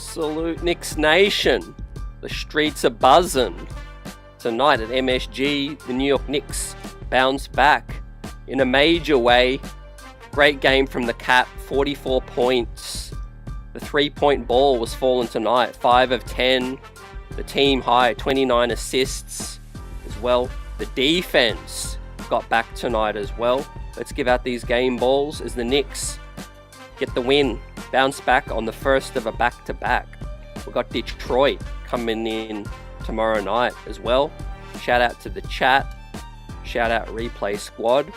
Salute Knicks Nation. The streets are buzzing. Tonight at MSG, the New York Knicks bounce back in a major way. Great game from the Cap, 44 points. The three-point ball was falling tonight, 5 of 10. The team high, 29 assists as well. The defense got back tonight as well. Let's give out these game balls as the Knicks get the win. Bounce back on the first of a back-to-back. We've got Detroit coming in tomorrow night as well. Shout out to the chat. Shout out Replay Squad.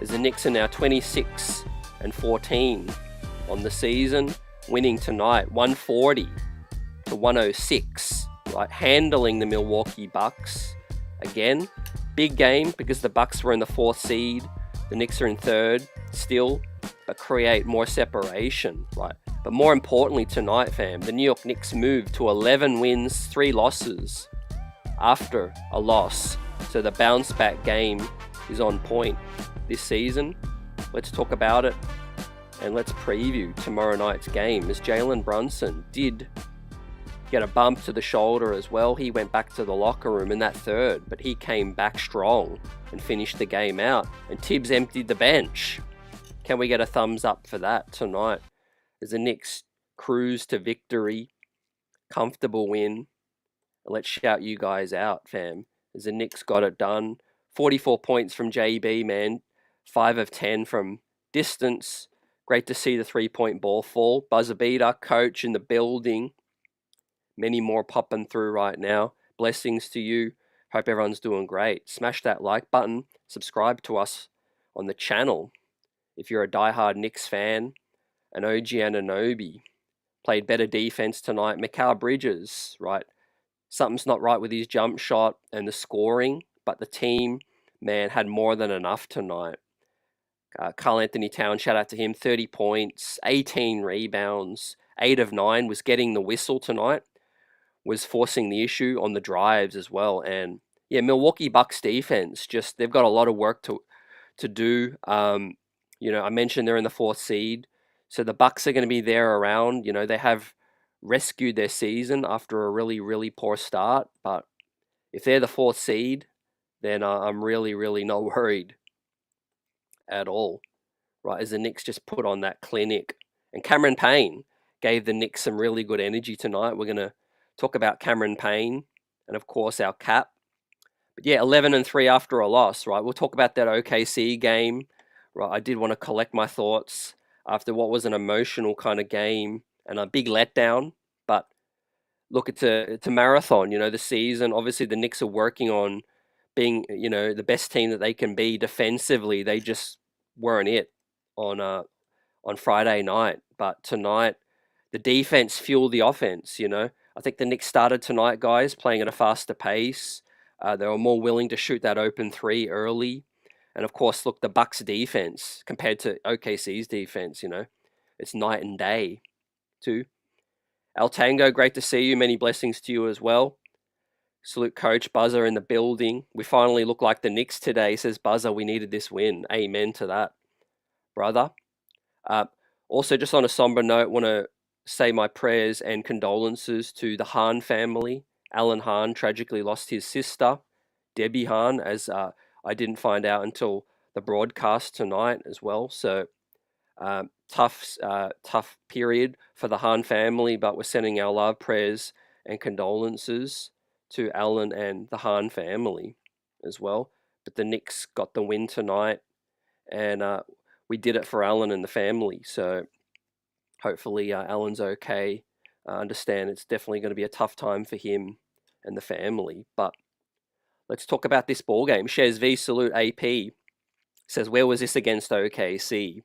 As the Knicks are now 26 and 14 on the season. Winning tonight 140 to 106. Right, handling the Milwaukee Bucks. Again, big game because the Bucks were in the 4th seed. The Knicks are in 3rd still, but create more separation, right? But more importantly tonight, fam, the New York Knicks moved to 11 wins, 3 losses after a loss. So the bounce back game is on point this season. Let's talk about it and let's preview tomorrow night's game, as Jalen Brunson did get a bump to the shoulder as well. He went back to the locker room in that third, but he came back strong and finished the game out. And Tibbs emptied the bench. Can we get a thumbs up for that tonight? As the Knicks cruise to victory, comfortable win. Let's shout you guys out, fam. As the Knicks got it done. 44 points from JB, man. 5 of 10 from distance. Great to see the three-point ball fall. Buzzer beater, coach in the building. Many more popping through right now. Blessings to you. Hope everyone's doing great. Smash that like button. Subscribe to us on the channel. If you're a diehard Knicks fan, an OG Anunoby played better defense tonight. Mikal Bridges, right? Something's not right with his jump shot and the scoring, but the team, man, had more than enough tonight. Karl Anthony Towns, shout out to him, 30 points, 18 rebounds, 8 of 9, was getting the whistle tonight, was forcing the issue on the drives as well. And yeah, Milwaukee Bucks defense, just they've got a lot of work to do. You know, I mentioned they're in the 4th seed, so the Bucks are going to be there around. You know, they have rescued their season after a really, really poor start. But if they're the 4th seed, then I'm really, really not worried at all. Right, as the Knicks just put on that clinic. And Cameron Payne gave the Knicks some really good energy tonight. We're going to talk about Cameron Payne and, of course, our Cap. But yeah, 11-3 after a loss, right? We'll talk about that OKC game. Right, I did want to collect my thoughts after what was an emotional kind of game and a big letdown. But look, it's a marathon, you know, the season. Obviously, the Knicks are working on being, you know, the best team that they can be defensively. They just weren't it on Friday night. But tonight, the defense fueled the offense, you know. I think the Knicks started tonight, guys, playing at a faster pace. They were more willing to shoot that open 3 early. And of course, look, the Bucks defense compared to OKC's defense, you know, it's night and day too. Al Tango, great to see you. Many blessings to you as well. Salute Coach Buzzer in the building. We finally look like the Knicks today, says Buzzer. We needed this win. Amen to that, brother. Also, just on a somber note, want to say my prayers and condolences to the Hahn family. Alan Hahn tragically lost his sister, Debbie Hahn, as I didn't find out until the broadcast tonight as well. So tough period for the Hahn family, but we're sending our love, prayers, and condolences to Alan and the Hahn family as well. But the Knicks got the win tonight, and we did it for Alan and the family. So hopefully Alan's okay. I understand it's definitely going to be a tough time for him and the family, but let's talk about this ball game. Shez V, salute AP, says, where was this against OKC?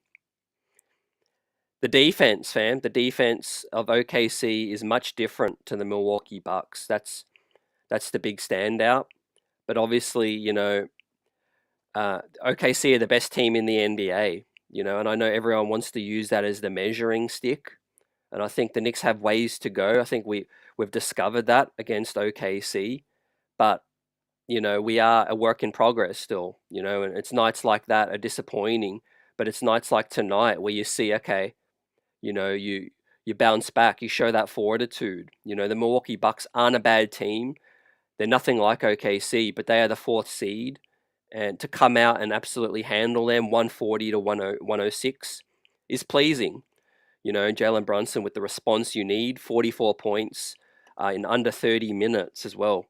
The defense, fam, the defense of OKC is much different to the Milwaukee Bucks. That's the big standout. But obviously, you know, OKC are the best team in the NBA, you know, and I know everyone wants to use that as the measuring stick. And I think the Knicks have ways to go. I think we've discovered that against OKC. But you know, we are a work in progress still, you know, and it's nights like that are disappointing, but it's nights like tonight where you see, okay, you know, you you bounce back, you show that fortitude. You know, the Milwaukee Bucks aren't a bad team. They're nothing like OKC, but they are the 4th seed. And to come out and absolutely handle them 140 to 106 is pleasing. You know, Jalen Brunson with the response you need, 44 points in under 30 minutes as well.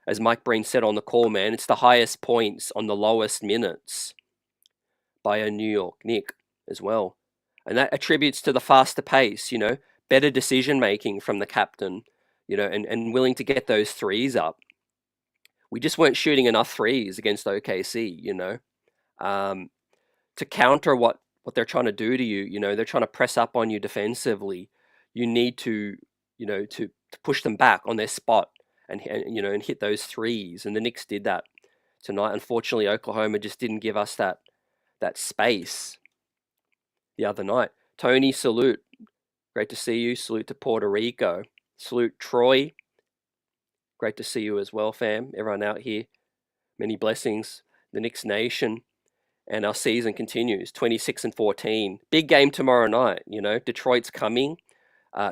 As Mike Breen said on the call, man, it's the highest points on the lowest minutes by a New York Knick as well. And that attributes to the faster pace, you know, better decision making from the captain, you know, and willing to get those threes up. We just weren't shooting enough threes against OKC, you know, to counter what they're trying to do to you. You know, they're trying to press up on you defensively. You need to, you know, to push them back on their spot and you know, and hit those threes. And the Knicks did that tonight. Unfortunately, Oklahoma just didn't give us that space the other night. Tony, salute. Great to see you. Salute to Puerto Rico. Salute Troy. Great to see you as well, fam. Everyone out here. Many blessings. The Knicks Nation. And our season continues. 26-14. Big game tomorrow night. You know, Detroit's coming.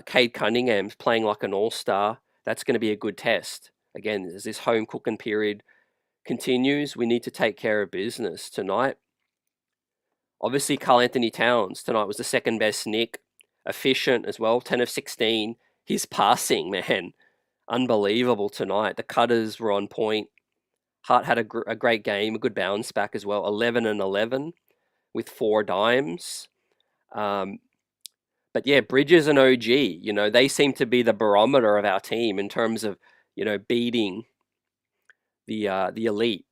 Cade Cunningham's playing like an all-star. That's going to be a good test. Again, as this home cooking period continues, we need to take care of business tonight. Obviously, Karl-Anthony Towns tonight was the second best Knick. Efficient as well, 10 of 16. His passing, man, unbelievable tonight. The cutters were on point. Hart had a great game, a good bounce back as well. 11 and 11 with 4 dimes. But yeah, Bridges and OG, you know, they seem to be the barometer of our team in terms of, you know, beating the elite.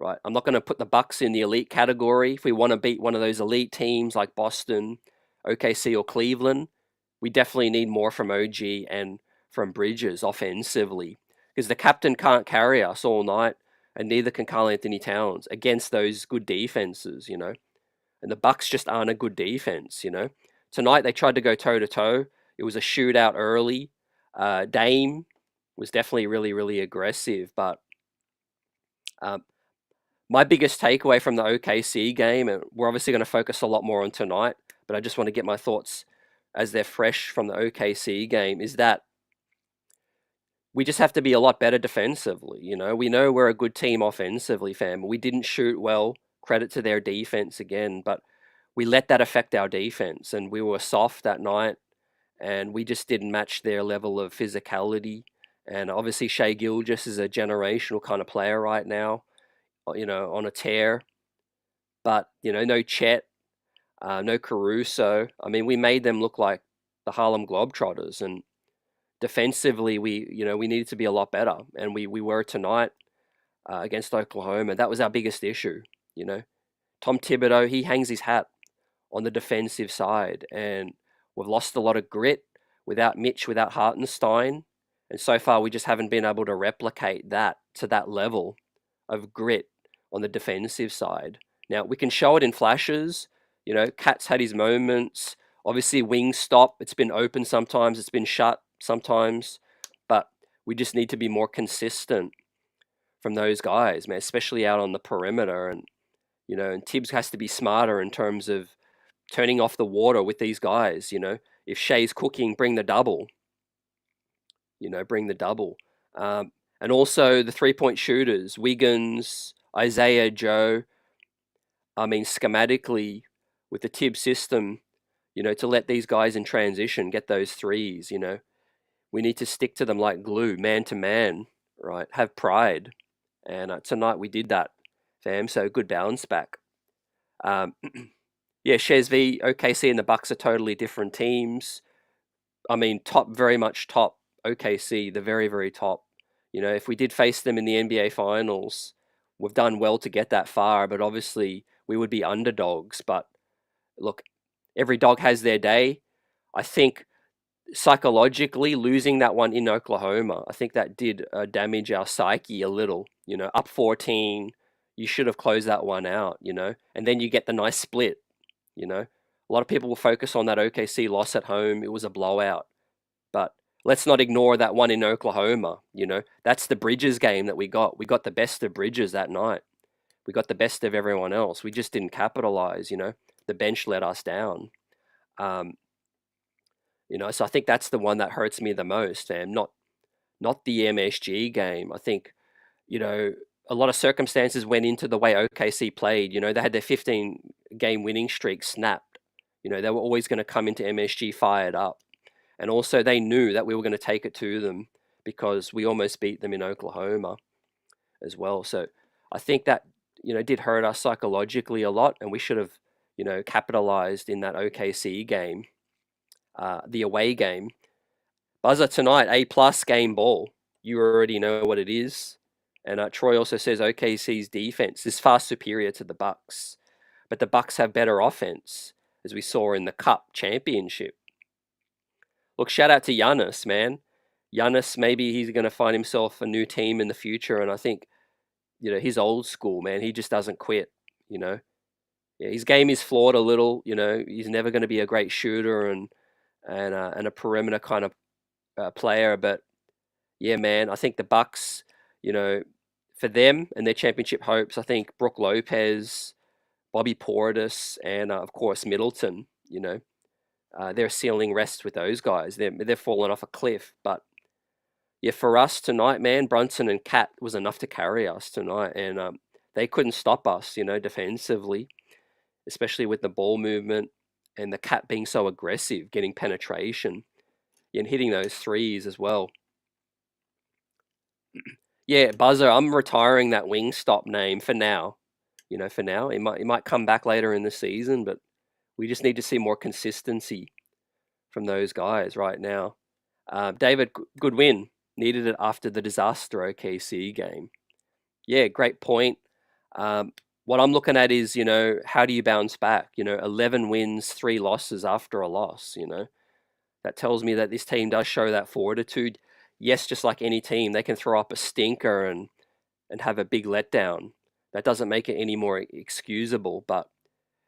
Right, I'm not going to put the Bucks in the elite category. If we want to beat one of those elite teams like Boston, OKC, or Cleveland, we definitely need more from OG and from Bridges offensively, because the captain can't carry us all night, and neither can Karl-Anthony Towns against those good defenses, you know. And the Bucks just aren't a good defense, you know. Tonight they tried to go toe-to-toe. It was a shootout early. Dame was definitely really, really aggressive, but my biggest takeaway from the OKC game, and we're obviously going to focus a lot more on tonight, but I just want to get my thoughts as they're fresh from the OKC game, is that we just have to be a lot better defensively. You know, we know we're a good team offensively, fam. We didn't shoot well. Credit to their defense again, but we let that affect our defense, and we were soft that night, and we just didn't match their level of physicality. And obviously, Shai Gilgeous is a generational kind of player right now, you know, on a tear. But, you know, no Chet, no Caruso. I mean, we made them look like the Harlem Globetrotters, and defensively, we needed to be a lot better, and we were tonight against Oklahoma. That was our biggest issue, you know. Tom Thibodeau, he hangs his hat on the defensive side, and we've lost a lot of grit without Mitch, without Hartenstein, and so far we just haven't been able to replicate that to that level of grit on the defensive side. Now, we can show it in flashes. You know, Cat's had his moments. Obviously, Wingstop, it's been open sometimes, it's been shut sometimes, but we just need to be more consistent from those guys, man, especially out on the perimeter. And, you know, and Tibbs has to be smarter in terms of turning off the water with these guys. You know, if Shai's cooking, bring the double. You know, bring the double. And also the three-point shooters, Wiggins, Isaiah Joe. I mean, schematically, with the Tibbs system, you know, to let these guys in transition get those threes, you know, we need to stick to them like glue, man to man, right? Have pride. And tonight we did that, fam. So good bounce back. Yeah, Shez v OKC and the Bucks are totally different teams. I mean, very much top OKC, the very, very top. You know, if we did face them in the NBA Finals, we've done well to get that far, but obviously we would be underdogs. But look, every dog has their day. I think psychologically losing that one in Oklahoma, I think that did damage our psyche a little. You know, up 14, you should have closed that one out, you know, and then you get the nice split, you know. A lot of people will focus on that OKC loss at home. It was a blowout. But let's not ignore that one in Oklahoma, you know. That's the Bridges game that we got. We got the best of Bridges that night. We got the best of everyone else. We just didn't capitalize, you know. The bench let us down. So I think that's the one that hurts me the most, and not the MSG game. I think, a lot of circumstances went into the way OKC played. They had their 15 game winning streak snapped. They were always going to come into MSG fired up. And also they knew that we were going to take it to them because we almost beat them in Oklahoma as well. So I think that, did hurt us psychologically a lot, and we should have, capitalized in that OKC game, the away game. Buzzer tonight, A+ game ball. You already know what it is. And Troy also says OKC's defense is far superior to the Bucks, but the Bucks have better offense, as we saw in the Cup championship. Look, shout out to Giannis, man. Giannis, maybe he's going to find himself a new team in the future, and I think, he's old school, man. He just doesn't quit, Yeah, his game is flawed a little, He's never going to be a great shooter and a perimeter kind of player, but yeah, man, I think the Bucks, for them and their championship hopes, I think Brook Lopez, Bobby Portis, and of course Middleton, their ceiling rests with those guys. They're falling off a cliff, but yeah, for us tonight, man, Brunson and Cat was enough to carry us tonight, and they couldn't stop us, defensively, especially with the ball movement and the Cat being so aggressive, getting penetration and hitting those threes as well. Yeah, Buzzer, I'm retiring that Wingstop name for now. For now, it might come back later in the season, but we just need to see more consistency from those guys right now. David, good win. Needed it after the disaster OKC game. Yeah, great point. What I'm looking at is, how do you bounce back? 11 wins, 3 losses after a loss, That tells me that this team does show that fortitude. Yes, just like any team, they can throw up a stinker and have a big letdown. That doesn't make it any more excusable, but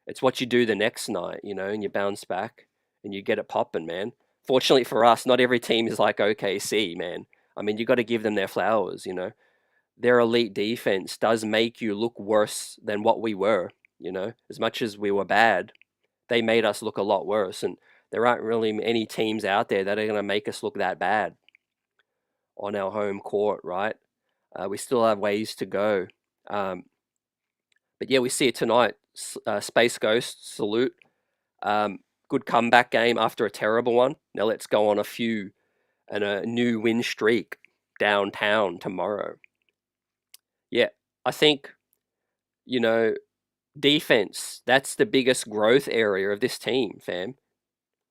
it's what you do the next night, and you bounce back and you get it popping, man. Fortunately for us, not every team is like OKC, man. I mean, you got to give them their flowers, Their elite defense does make you look worse than what we were, As much as we were bad, they made us look a lot worse, and there aren't really any teams out there that are going to make us look that bad on our home court, right? We still have ways to go. But yeah, we see it tonight. Space Ghost, salute. Good comeback game after a terrible one. Now let's go on a new win streak downtown tomorrow. Yeah, I think, defense, that's the biggest growth area of this team, fam.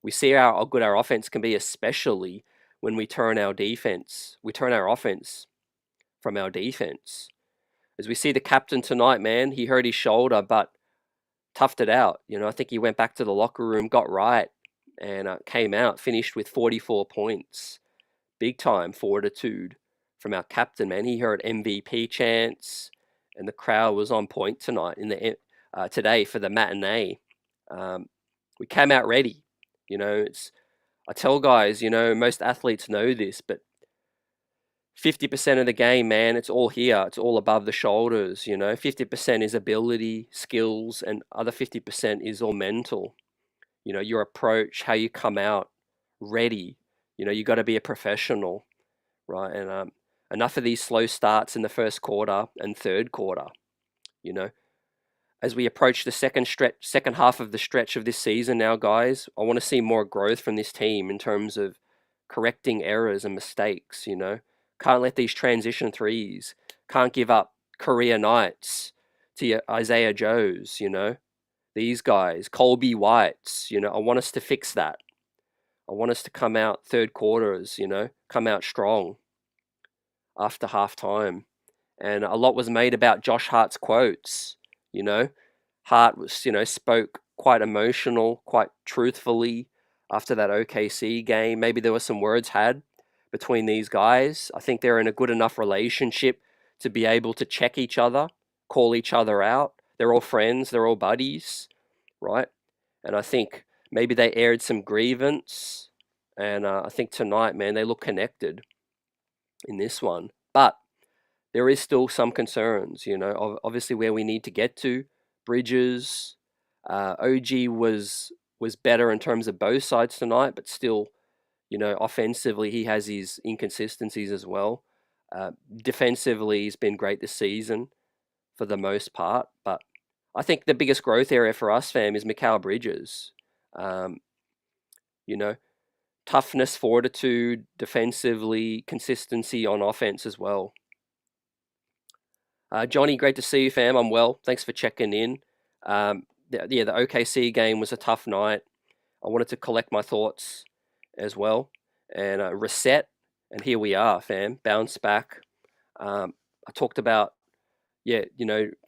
We see how good our offense can be, especially when we turn our offense from our defense. As we see the captain tonight, man, he hurt his shoulder, but toughed it out. I think he went back to the locker room, got right, and came out, finished with 44 points. Big time fortitude from our captain, man. He heard MVP chants, and the crowd was on point tonight today for the matinee. We came out ready. I tell guys, most athletes know this, but 50% of the game, man, it's all here. It's all above the shoulders, 50% is ability, skills, and other 50% is all mental. Your approach, how you come out ready. You got to be a professional, right? And enough of these slow starts in the first quarter and third quarter, As we approach the second half of the stretch of this season now, guys, I want to see more growth from this team in terms of correcting errors and mistakes, Can't let these transition threes, can't give up career nights to your Isaiah Joes, These guys, Colby Whites, I want us to fix that. I want us to come out third quarters, come out strong after halftime. And a lot was made about Josh Hart's quotes, Hart was, spoke quite emotional, quite truthfully after that OKC game. Maybe there were some words had between these guys. I think they're in a good enough relationship to be able to check each other, call each other out. They're all friends, they're all buddies, right? And I think maybe they aired some grievance. And I think tonight, man, they look connected in this one. But there is still some concerns, obviously where we need to get to. Bridges, OG was better in terms of both sides tonight, but still Offensively, he has his inconsistencies as well. Defensively, he's been great this season for the most part. But I think the biggest growth area for us, fam, is Mikal Bridges. Um, you know, Toughness, fortitude, defensively, consistency on offense as well. Johnny, great to see you, fam. I'm well. Thanks for checking in. The OKC game was a tough night. I wanted to collect my thoughts as well and reset. And here we are, fam. Bounce back. I talked about,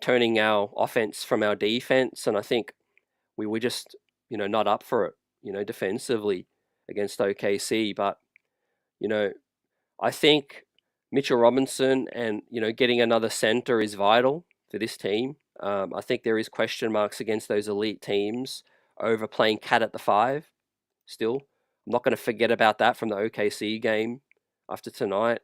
turning our offense from our defense. And I think we were just, not up for it, defensively against OKC. But, I think Mitchell Robinson and, getting another center is vital for this team. I think there is question marks against those elite teams over playing cat at the 5 still. I'm not going to forget about that from the OKC game after tonight.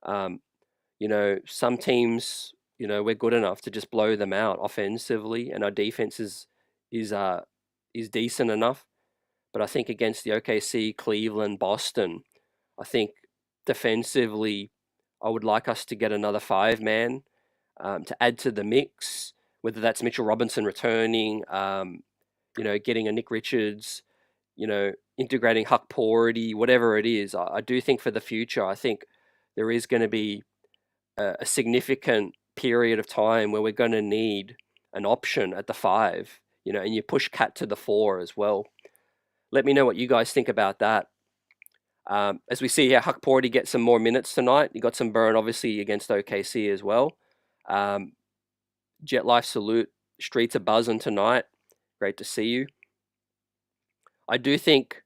Some teams, we're good enough to just blow them out offensively, and our defense is decent enough. But I think against the OKC, Cleveland, Boston, I think defensively, I would like us to get another 5-man to add to the mix, whether that's Mitchell Robinson returning, getting a Nick Richards, integrating Huck Porty, whatever it is. I do think for the future, I think there is going to be a significant period of time where we're going to need an option at the 5, and you push Cat to the 4 as well. Let me know what you guys think about that. As we see here, Huck Porty gets some more minutes tonight. He got some burn, obviously, against OKC as well. Jet Life salute. Streets are buzzing tonight. Great to see you. I do think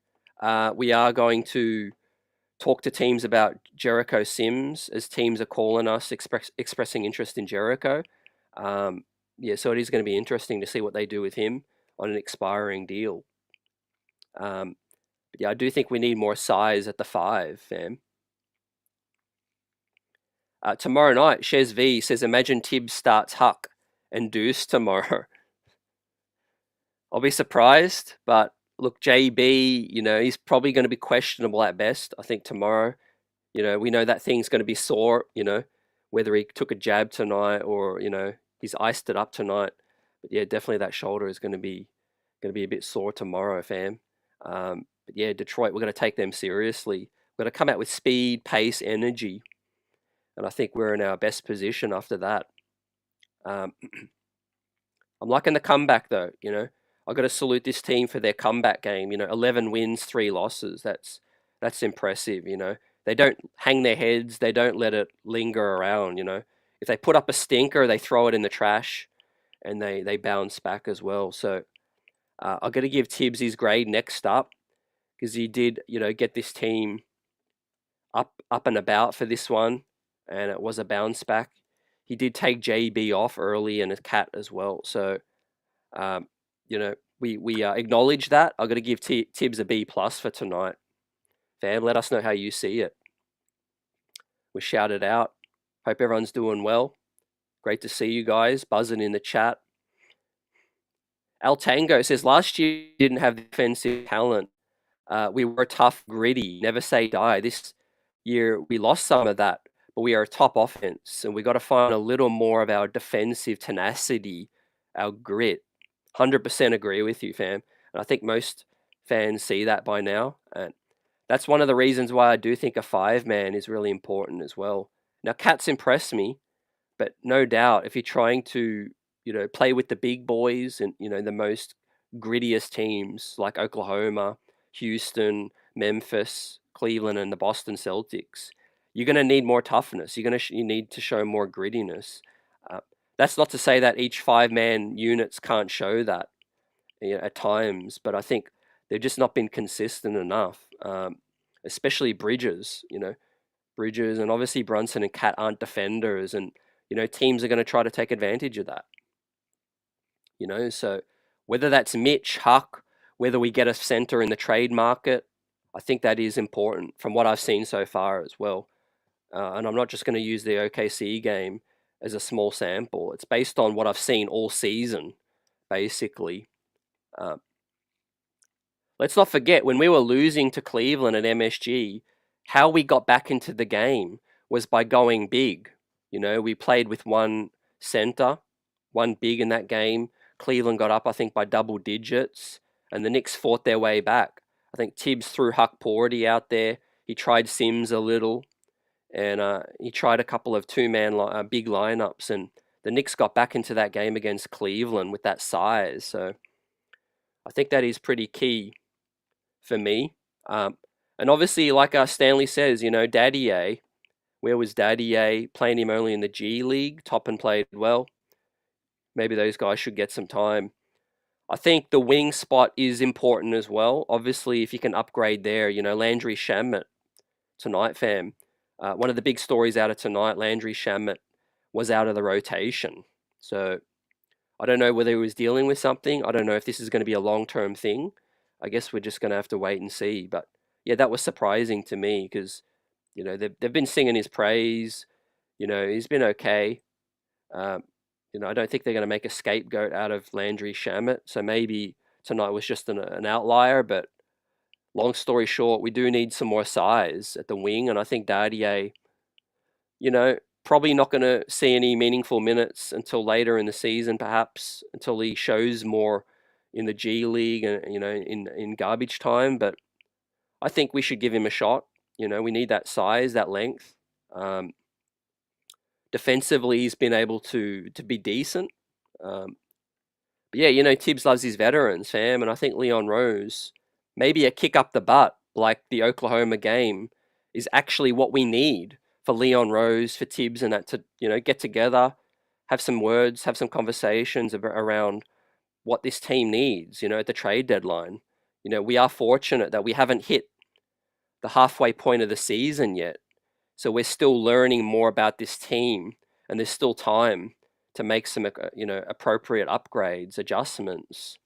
we are going to talk to teams about Jericho Sims as teams are calling us, expressing interest in Jericho. So it is going to be interesting to see what they do with him on an expiring deal. I do think we need more size at the 5, fam. Tomorrow night, Shez V says, imagine Tibbs starts Huck and Deuce tomorrow. I'll be surprised, but look, JB, he's probably going to be questionable at best, I think, tomorrow. We know that thing's going to be sore, whether he took a jab tonight or, he's iced it up tonight. But yeah, definitely that shoulder is going to be a bit sore tomorrow, fam. But yeah, Detroit, we're going to take them seriously. We're going to come out with speed, pace, energy. And I think we're in our best position after that. I'm liking the comeback, though, I've got to salute this team for their comeback game. 11 wins, 3 losses. That's impressive, They don't hang their heads. They don't let it linger around, If they put up a stinker, they throw it in the trash and they bounce back as well. So I've got to give Tibbs his grade next up, because he did, get this team up and about for this one, and it was a bounce back. He did take JB off early and a Cat as well. So, we acknowledge that. I've got to give Tibbs a B+ for tonight. Fam, let us know how you see it. We shout it out. Hope everyone's doing well. Great to see you guys buzzing in the chat. Al Tango says, last year we didn't have defensive talent. We were tough, gritty, never say die. This year we lost some of that, but we are a top offense, and we got to find a little more of our defensive tenacity, our grit. 100% agree with you, fam. And I think most fans see that by now. And that's one of the reasons why I do think a 5-man is really important as well. Now, Cat's impressed me, but no doubt if you're trying to, play with the big boys and, the most grittiest teams like Oklahoma, Houston, Memphis, Cleveland, and the Boston Celtics, you're going to need more toughness. You need to show more grittiness. That's not to say that each 5-man units can't show that at times, but I think they've just not been consistent enough, especially Bridges. Bridges and obviously Brunson and Cat aren't defenders, and teams are going to try to take advantage of that. So whether that's Mitch, Huck, whether we get a center in the trade market, I think that is important from what I've seen so far as well. And I'm not just going to use the OKC game as a small sample. It's based on what I've seen all season, basically. let's not forget when we were losing to Cleveland at MSG, how we got back into the game was by going big. You know, we played with one center, one big in that game. Cleveland got up, I think, by double digits, and the Knicks fought their way back. I think Tibbs threw Huck Porty out there. He tried Sims a little, and he tried a couple of big lineups, and the Knicks got back into that game against Cleveland with that size. So I think that is pretty key for me. And obviously, like Stanley says, you know, Daddy A, where was Daddy A? Playing him only in the G League. Toppin played well. Maybe those guys should get some time. I think the wing spot is important as well. Obviously, if you can upgrade there, you know, Landry Shamet tonight, fam. One of the big stories out of tonight, Landry Shamet was out of the rotation. So I don't know whether he was dealing with something. I don't know if this is going to be a long-term thing. I guess we're just going to have to wait and see. But yeah, that was surprising to me because, you know, they've been singing his praise. You know, he's been okay. You know, I don't think they're going to make a scapegoat out of Landry Shamet. So maybe tonight was just an outlier. But long story short, we do need some more size at the wing. And I think Dardier, you know, probably not going to see any meaningful minutes until later in the season, perhaps until he shows more in the G League and, you know, in garbage time. But I think we should give him a shot. You know, we need that size, that length. Defensively, he's been able to be decent. But yeah, you know, Tibbs loves his veterans, fam, and I think Leon Rose, maybe a kick up the butt like the Oklahoma game, is actually what we need for Leon Rose, for Tibbs, and that to, you know, get together, have some words, have some conversations around what this team needs, you know, at the trade deadline. You know, we are fortunate that we haven't hit the halfway point of the season yet. So we're still learning more about this team, and there's still time to make some, you know, appropriate upgrades, adjustments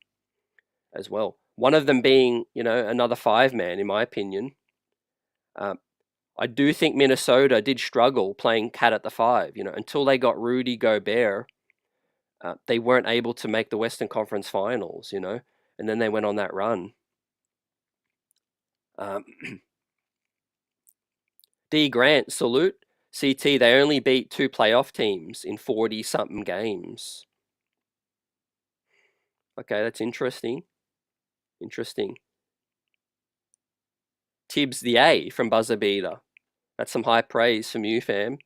as well. One of them being, you know, another 5-man, in my opinion. I do think Minnesota did struggle playing cat at the 5. You know, until they got Rudy Gobert, they weren't able to make the Western Conference Finals. You know, and then they went on that run. D. Grant, salute. CT, they only beat 2 playoff teams in 40-something games. Okay, that's interesting. Interesting. Tibbs the A from Buzzer Beater. That's some high praise from you, fam.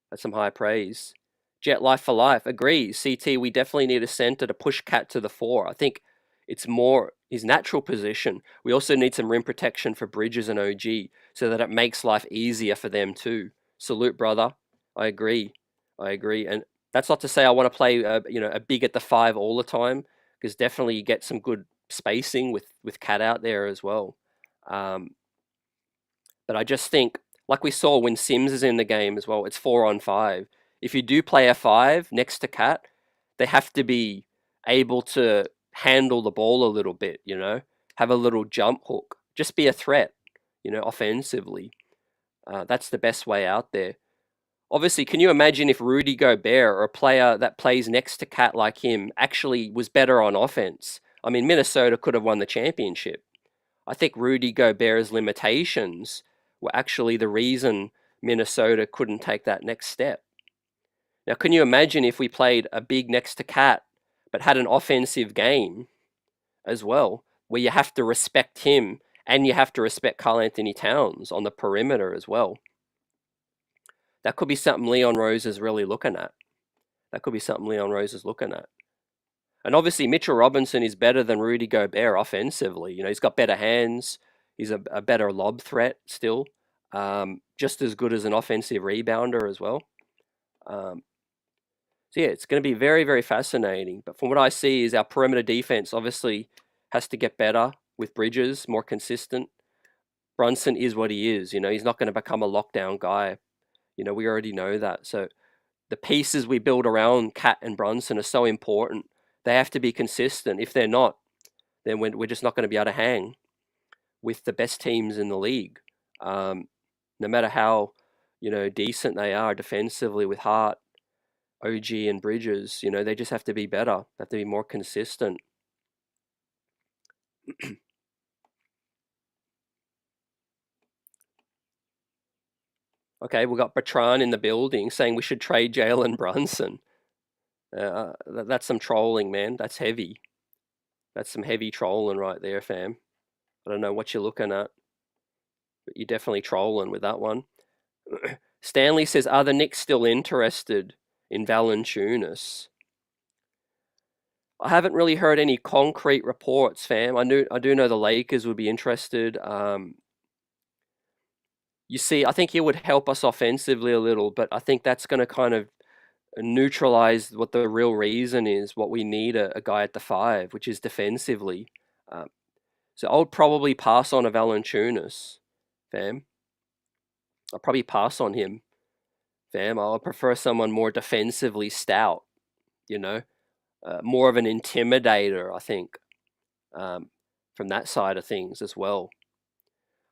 That's some high praise. Jet Life for Life agrees. CT, we definitely need a center to push Cat to the 4. I think it's more his natural position. We also need some rim protection for Bridges and OG so that it makes life easier for them too. Salute, brother. I agree. And that's not to say I want to play, you know, a big at the 5 all the time, because definitely you get some good spacing with Cat out there as well. But I just think, like we saw when Sims is in the game as well, it's 4-on-5. If you do play a 5 next to Cat, they have to be able to handle the ball a little bit, you know, have a little jump hook, just be a threat, you know, offensively. That's the best way out there. Obviously, can you imagine if Rudy Gobert, or a player that plays next to Cat like him, actually was better on offense? I mean, Minnesota could have won the championship. I think Rudy Gobert's limitations were actually the reason Minnesota couldn't take that next step. Now, can you imagine if we played a big next to Cat, but had an offensive game as well, where you have to respect him and you have to respect Karl Anthony Towns on the perimeter as well? That could be something Leon Rose is really looking at. And obviously, Mitchell Robinson is better than Rudy Gobert offensively. You know, he's got better hands. He's a better lob threat still. Just as good as an offensive rebounder as well. So yeah, it's going to be very, very fascinating. But from what I see is our perimeter defense obviously has to get better with Bridges, more consistent. Brunson is what he is. You know, he's not going to become a lockdown guy. You know, we already know that. So the pieces we build around Cat and Brunson are so important. They have to be consistent. If they're not, then we're just not going to be able to hang with the best teams in the league. No matter how, you know, decent they are defensively with Hart, OG, and Bridges, you know, they just have to be better. They have to be more consistent. Okay, we've got Bertrand in the building saying we should trade Jalen Brunson. That's some trolling, man. That's heavy. That's some heavy trolling right there, fam. I don't know what you're looking at, but you're definitely trolling with that one. Stanley says, are the Knicks still interested in Valanciunas? I haven't really heard any concrete reports, fam. I do know the Lakers would be interested. You see, I think he would help us offensively a little, but I think that's going to kind of neutralize what the real reason is, what we need a guy at the 5, which is defensively. Um, so I would probably pass on a Valanciunas, fam. I'll probably pass on him, fam. I'll prefer someone more defensively stout, you know, more of an intimidator, I think, from that side of things as well.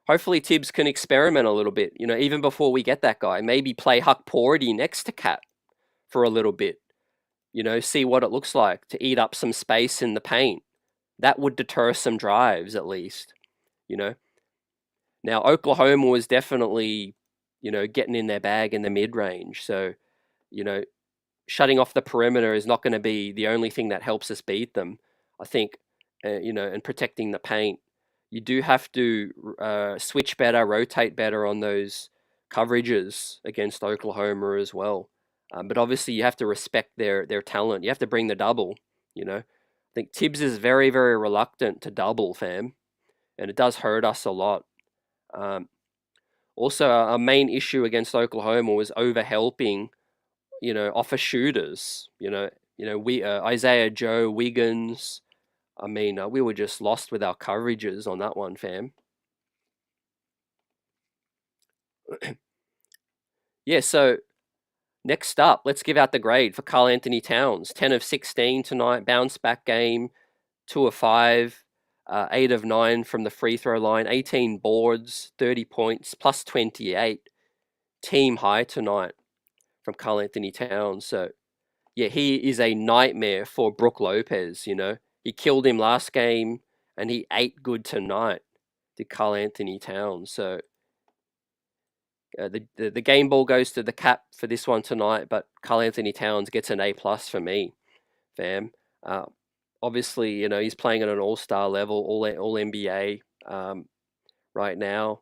Hopefully Tibbs can experiment a little bit, you know, even before we get that guy. Maybe play Huck Porty next to Cat for a little bit, you know, see what it looks like to eat up some space in the paint. That would deter some drives at least, you know. Now, Oklahoma was definitely, you know, getting in their bag in the mid-range. So, you know, shutting off the perimeter is not going to be the only thing that helps us beat them. I think, you know, and protecting the paint. You do have to switch better, rotate better on those coverages against Oklahoma as well. But obviously, you have to respect their talent. You have to bring the double. You know, I think Tibbs is very, very reluctant to double, fam, and it does hurt us a lot. Also, a main issue against Oklahoma was overhelping, you know, offer shooters. We Isaiah Joe, Wiggins. I mean, we were just lost with our coverages on that one, fam. Yeah, so next up, let's give out the grade for Karl Anthony Towns. 10 of 16 tonight, bounce back game, 2 of 5, 8 of 9 from the free throw line, 18 boards, 30 points, plus 28. Team high tonight from Karl Anthony Towns. So, yeah, he is a nightmare for Brook Lopez, you know. He killed him last game, and he ate good tonight, did Karl Anthony Towns. So, the game ball goes to the cap for this one tonight, but Karl Anthony Towns gets an A+ for me, fam. Obviously, you know, he's playing at an all-star level, all NBA right now.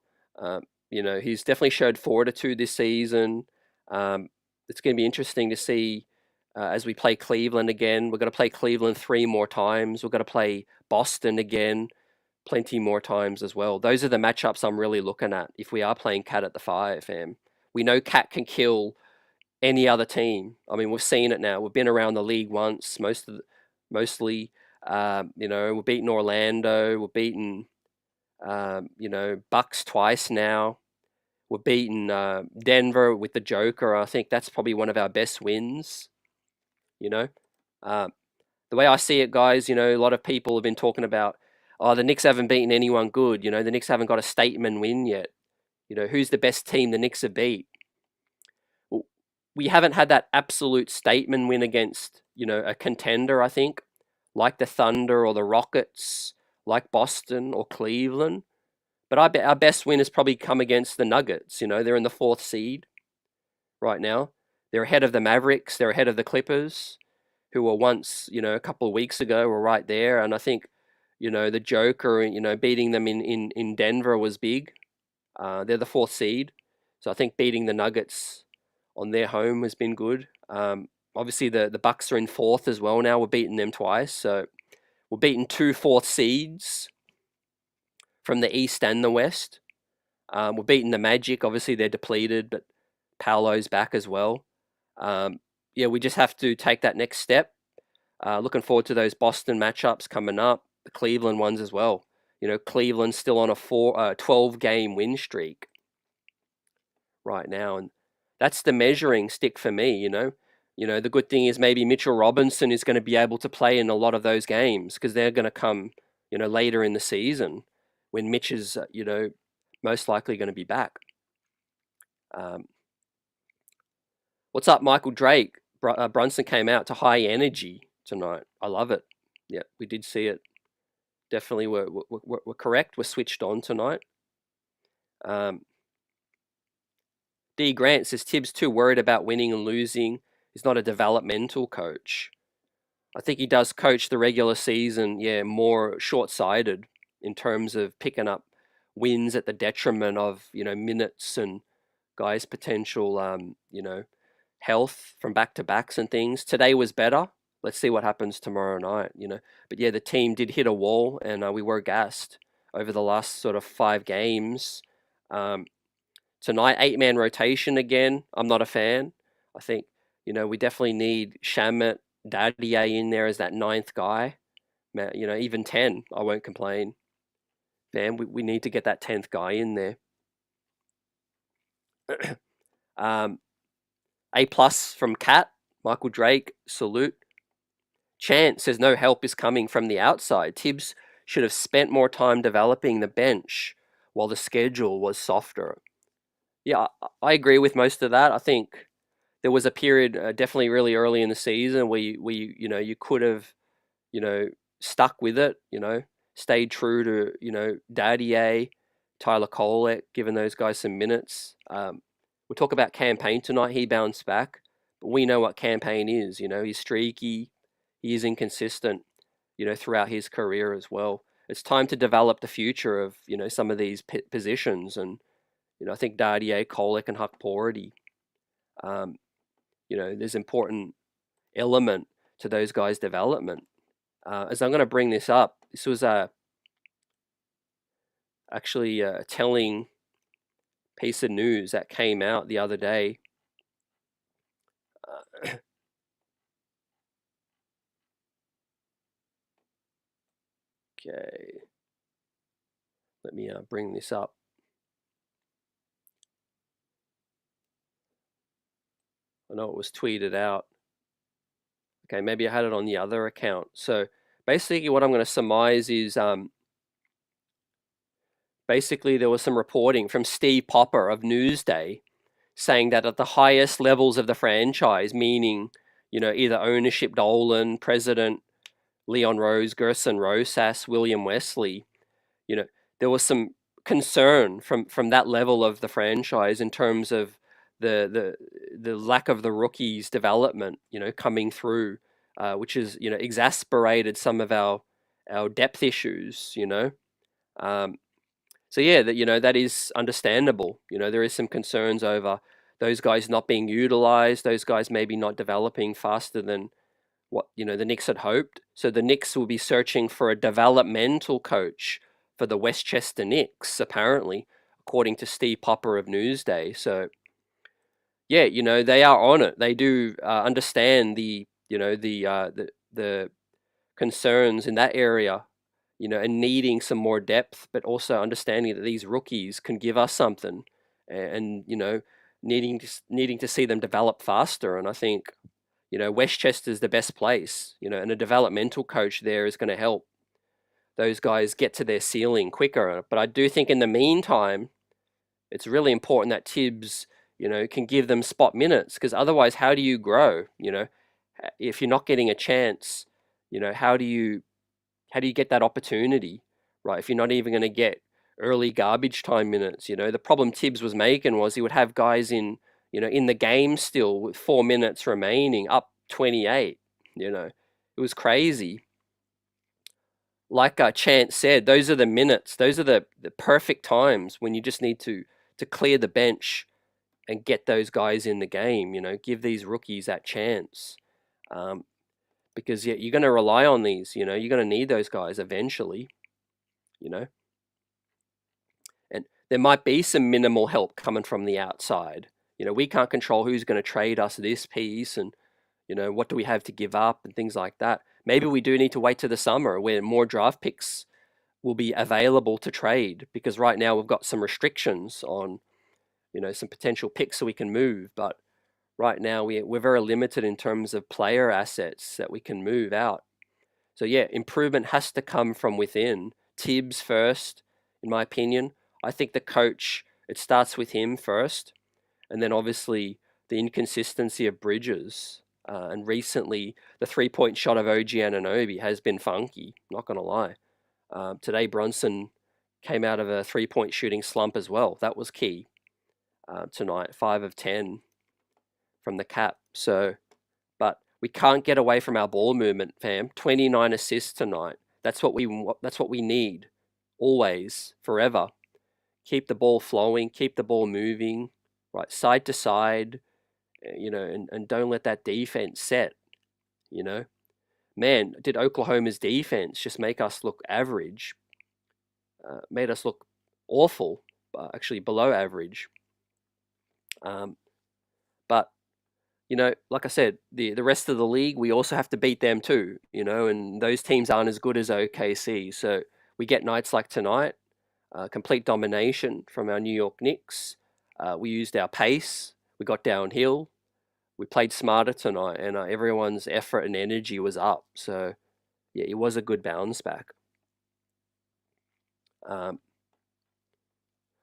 You know, he's definitely showed fortitude this season. It's going to be interesting to see as we play Cleveland again. We're going to play Cleveland 3 more times. We're going to play Boston again plenty more times as well. Those are the matchups I'm really looking at if we are playing Cat at the 5, fam. We know Cat can kill any other team. I mean, we've seen it now. We've been around the league once, mostly. You know, we've beaten Orlando. We've beaten, you know, Bucks twice now. We've beaten Denver with the Joker. I think that's probably one of our best wins, you know. The way I see it, guys, you know, a lot of people have been talking about, oh, the Knicks haven't beaten anyone good. You know, the Knicks haven't got a statement win yet. You know, who's the best team the Knicks have beat? Well, we haven't had that absolute statement win against, you know, a contender, I think, like the Thunder or the Rockets, like Boston or Cleveland. But I bet our best win has probably come against the Nuggets. You know, they're in the 4th seed right now. They're ahead of the Mavericks. They're ahead of the Clippers, who were once, you know, a couple of weeks ago were right there. And I think, you know, the Joker, you know, beating them in Denver was big. They're the 4th seed. So I think beating the Nuggets on their home has been good. Obviously, the Bucks are in 4th as well now. We're beating them twice. So we're beating 2 4th seeds from the East and the West. We're beating the Magic. Obviously, they're depleted, but Paolo's back as well. Yeah, we just have to take that next step. Looking forward to those Boston matchups coming up, the Cleveland ones as well. You know, Cleveland's still on a 12-game win streak right now, and that's the measuring stick for me. You know, the good thing is maybe Mitchell Robinson is going to be able to play in a lot of those games because they're going to come, you know, later in the season when Mitch is, you know, most likely going to be back. What's up, Michael Drake? Brunson came out to high energy tonight. I love it. Yeah, we did see it. Definitely, we're correct. We're switched on tonight. D. Grant says Tibbs too worried about winning and losing. He's not a developmental coach. I think he does coach the regular season, more short-sighted in terms of picking up wins at the detriment of, minutes and guys' potential, health from back-to-backs and things. Today was better. Let's see what happens tomorrow night, But yeah, the team did hit a wall, and we were gassed over the last sort of 5 games. Tonight, 8-man rotation again. I'm not a fan. I think, we definitely need Shamit, Dadier in there as that 9th guy. Even 10, I won't complain. Man, we need to get that 10th guy in there. A+ from Cat, Michael Drake, salute. Chance says no help is coming from the outside. Tibbs should have spent more time developing the bench while the schedule was softer. Yeah, I agree with most of that. I think there was a period, definitely really early in the season, where you could have, stuck with it, stayed true to, Dadier, Tyler Kolek, giving those guys some minutes. We'll talk about Campaign tonight. He bounced back, but we know what Campaign is. He's streaky, he is inconsistent, throughout his career as well. It's time to develop the future of, some of these positions, and I think Dadier, Kolek, and Hukpority, there's important element to those guys' development. As I'm going to bring this up, this was actually a telling piece of news that came out the other day. Okay, let me bring this up. I know it was tweeted out. Okay, maybe I had it on the other account. So basically what I'm going to surmise is basically there was some reporting from Steve Popper of Newsday saying that at the highest levels of the franchise, meaning, either ownership Dolan, president Leon Rose, Gerson Rosas, William Wesley, there was some concern from that level of the franchise in terms of the lack of the rookies' development, coming through, which has, exasperated some of our depth issues, So yeah, that is understandable. There is some concerns over those guys not being utilized, those guys maybe not developing faster than what, the Knicks had hoped. So the Knicks will be searching for a developmental coach for the Westchester Knicks, apparently, according to Steve Popper of Newsday. So yeah, they are on it. They do understand the concerns in that area, and needing some more depth, but also understanding that these rookies can give us something, and needing to see them develop faster. And I think, Westchester's the best place, and a developmental coach there is going to help those guys get to their ceiling quicker. But I do think in the meantime, it's really important that Tibbs, can give them spot minutes, because otherwise, how do you grow? If you're not getting a chance, how do you get that opportunity, right? If you're not even going to get early garbage time minutes, the problem Tibbs was making was he would have guys in the game still with 4 minutes remaining, up 28. It was crazy. Like Chance said, those are the minutes. Those are the perfect times when you just need to clear the bench and get those guys in the game. Give these rookies that chance. Because you're going to rely on these, you're going to need those guys eventually, and there might be some minimal help coming from the outside. We can't control who's going to trade us this piece, and, what do we have to give up and things like that. Maybe we do need to wait to the summer where more draft picks will be available to trade, because right now we've got some restrictions on, some potential picks so we can move, but right now we're very limited in terms of player assets that we can move out. So yeah, improvement has to come from within. Tibbs first, in my opinion. I think the coach, it starts with him first, and then obviously the inconsistency of Bridges. And recently, the 3-point shot of OG Anunoby has been funky, not going to lie. Today, Brunson came out of a 3-point shooting slump as well. That was key. tonight, 5 of 10 from the cap. So, but we can't get away from our ball movement, fam. 29 assists tonight. That's what we need, always, forever. Keep the ball flowing, keep the ball moving, right, side to side, and don't let that defense set, Man, did Oklahoma's defense just make us look average? Made us look awful, actually below average. But like I said, the rest of the league, we also have to beat them too, and those teams aren't as good as OKC. So we get nights like tonight, complete domination from our New York Knicks. We used our pace. We got downhill. We played smarter tonight, and everyone's effort and energy was up. So, yeah, it was a good bounce back.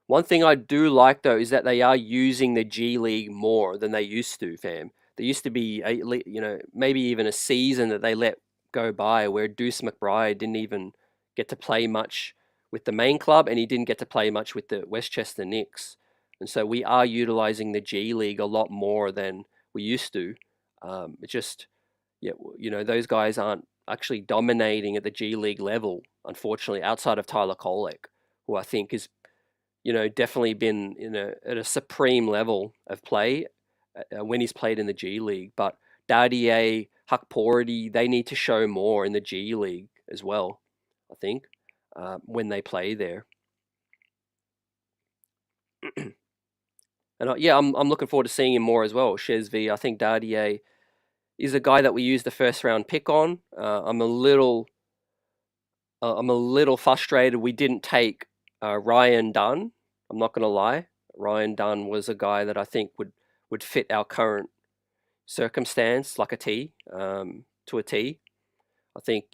One thing I do like, though, is that they are using the G League more than they used to, fam. There used to be, maybe even a season that they let go by where Deuce McBride didn't even get to play much with the main club, and he didn't get to play much with the Westchester Knicks. And so we are utilizing the G League a lot more than we used to. It just, those guys aren't actually dominating at the G League level, unfortunately, outside of Tyler Kolek, who I think is, definitely been at a supreme level of play when he's played in the G League. But Dadier, Hakpority, they need to show more in the G League as well, I think, when they play there. And I'm looking forward to seeing him more as well. Shez V. I think Dadier is a guy that we used the first round pick on. I'm a little frustrated we didn't take Ryan Dunn. I'm not going to lie. Ryan Dunn was a guy that I think would fit our current circumstance like a T, to a T. I think,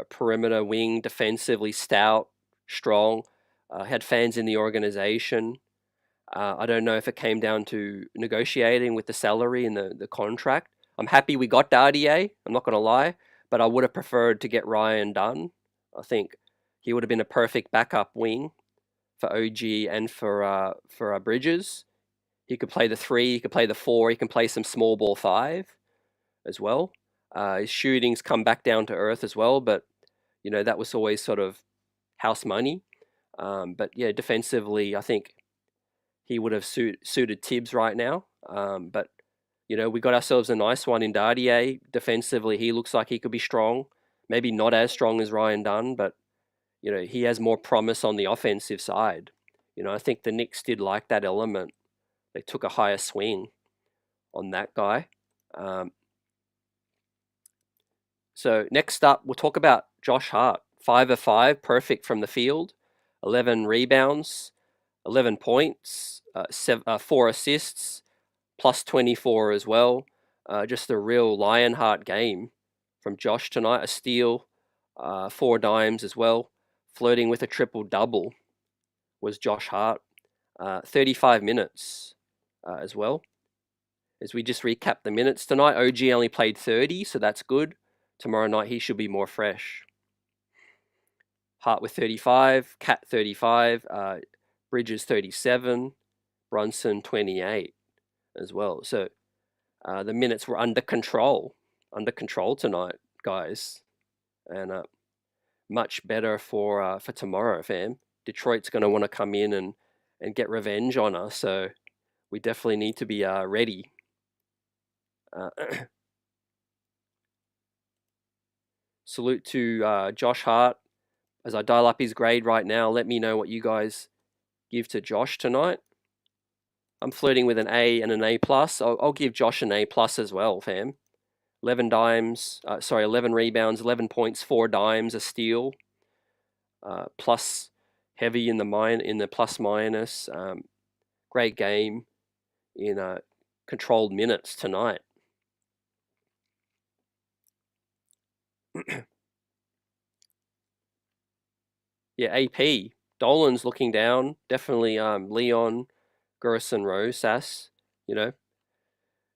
perimeter wing, defensively stout, strong, had fans in the organization. I don't know if it came down to negotiating with the salary and the contract. I'm happy we got Dadier, I'm not going to lie, but I would have preferred to get Ryan Dunn. I think he would have been a perfect backup wing for OG and for Bridges. He could play the 3, he could play the 4, he can play some small ball 5 as well. His shooting's come back down to earth as well, but that was always sort of house money. But yeah, defensively, I think he would have suited Tibbs right now. But we got ourselves a nice one in Dadier. Defensively, he looks like he could be strong. Maybe not as strong as Ryan Dunn, but he has more promise on the offensive side. I think the Knicks did like that element. They took a higher swing on that guy. So next up, we'll talk about Josh Hart. 5 of 5, perfect from the field. 11 rebounds, 11 points, 4 assists, plus 24 as well. Just a real Lionheart game from Josh tonight. A steal, 4 dimes as well. Flirting with a triple-double was Josh Hart. 35 minutes as well. As we just recap the minutes tonight, OG only played 30, so that's good. Tomorrow night he should be more fresh. Hart with 35, Cat 35, Bridges 37, Brunson 28 as well. So the minutes were under control tonight, guys, and much better for tomorrow, fam. Detroit's going to want to come in and get revenge on us, so we definitely need to be ready. Salute to Josh Hart. As I dial up his grade right now, let me know what you guys give to Josh tonight. I'm flirting with an A and an A+. I'll give Josh an A+ as well, fam. 11 rebounds, 11 points, 4 dimes, a steal. Plus heavy in the plus minus. Great game in controlled minutes tonight. Yeah, AP. Dolan's looking down. Definitely Leon, Gerson, Rose, Sass,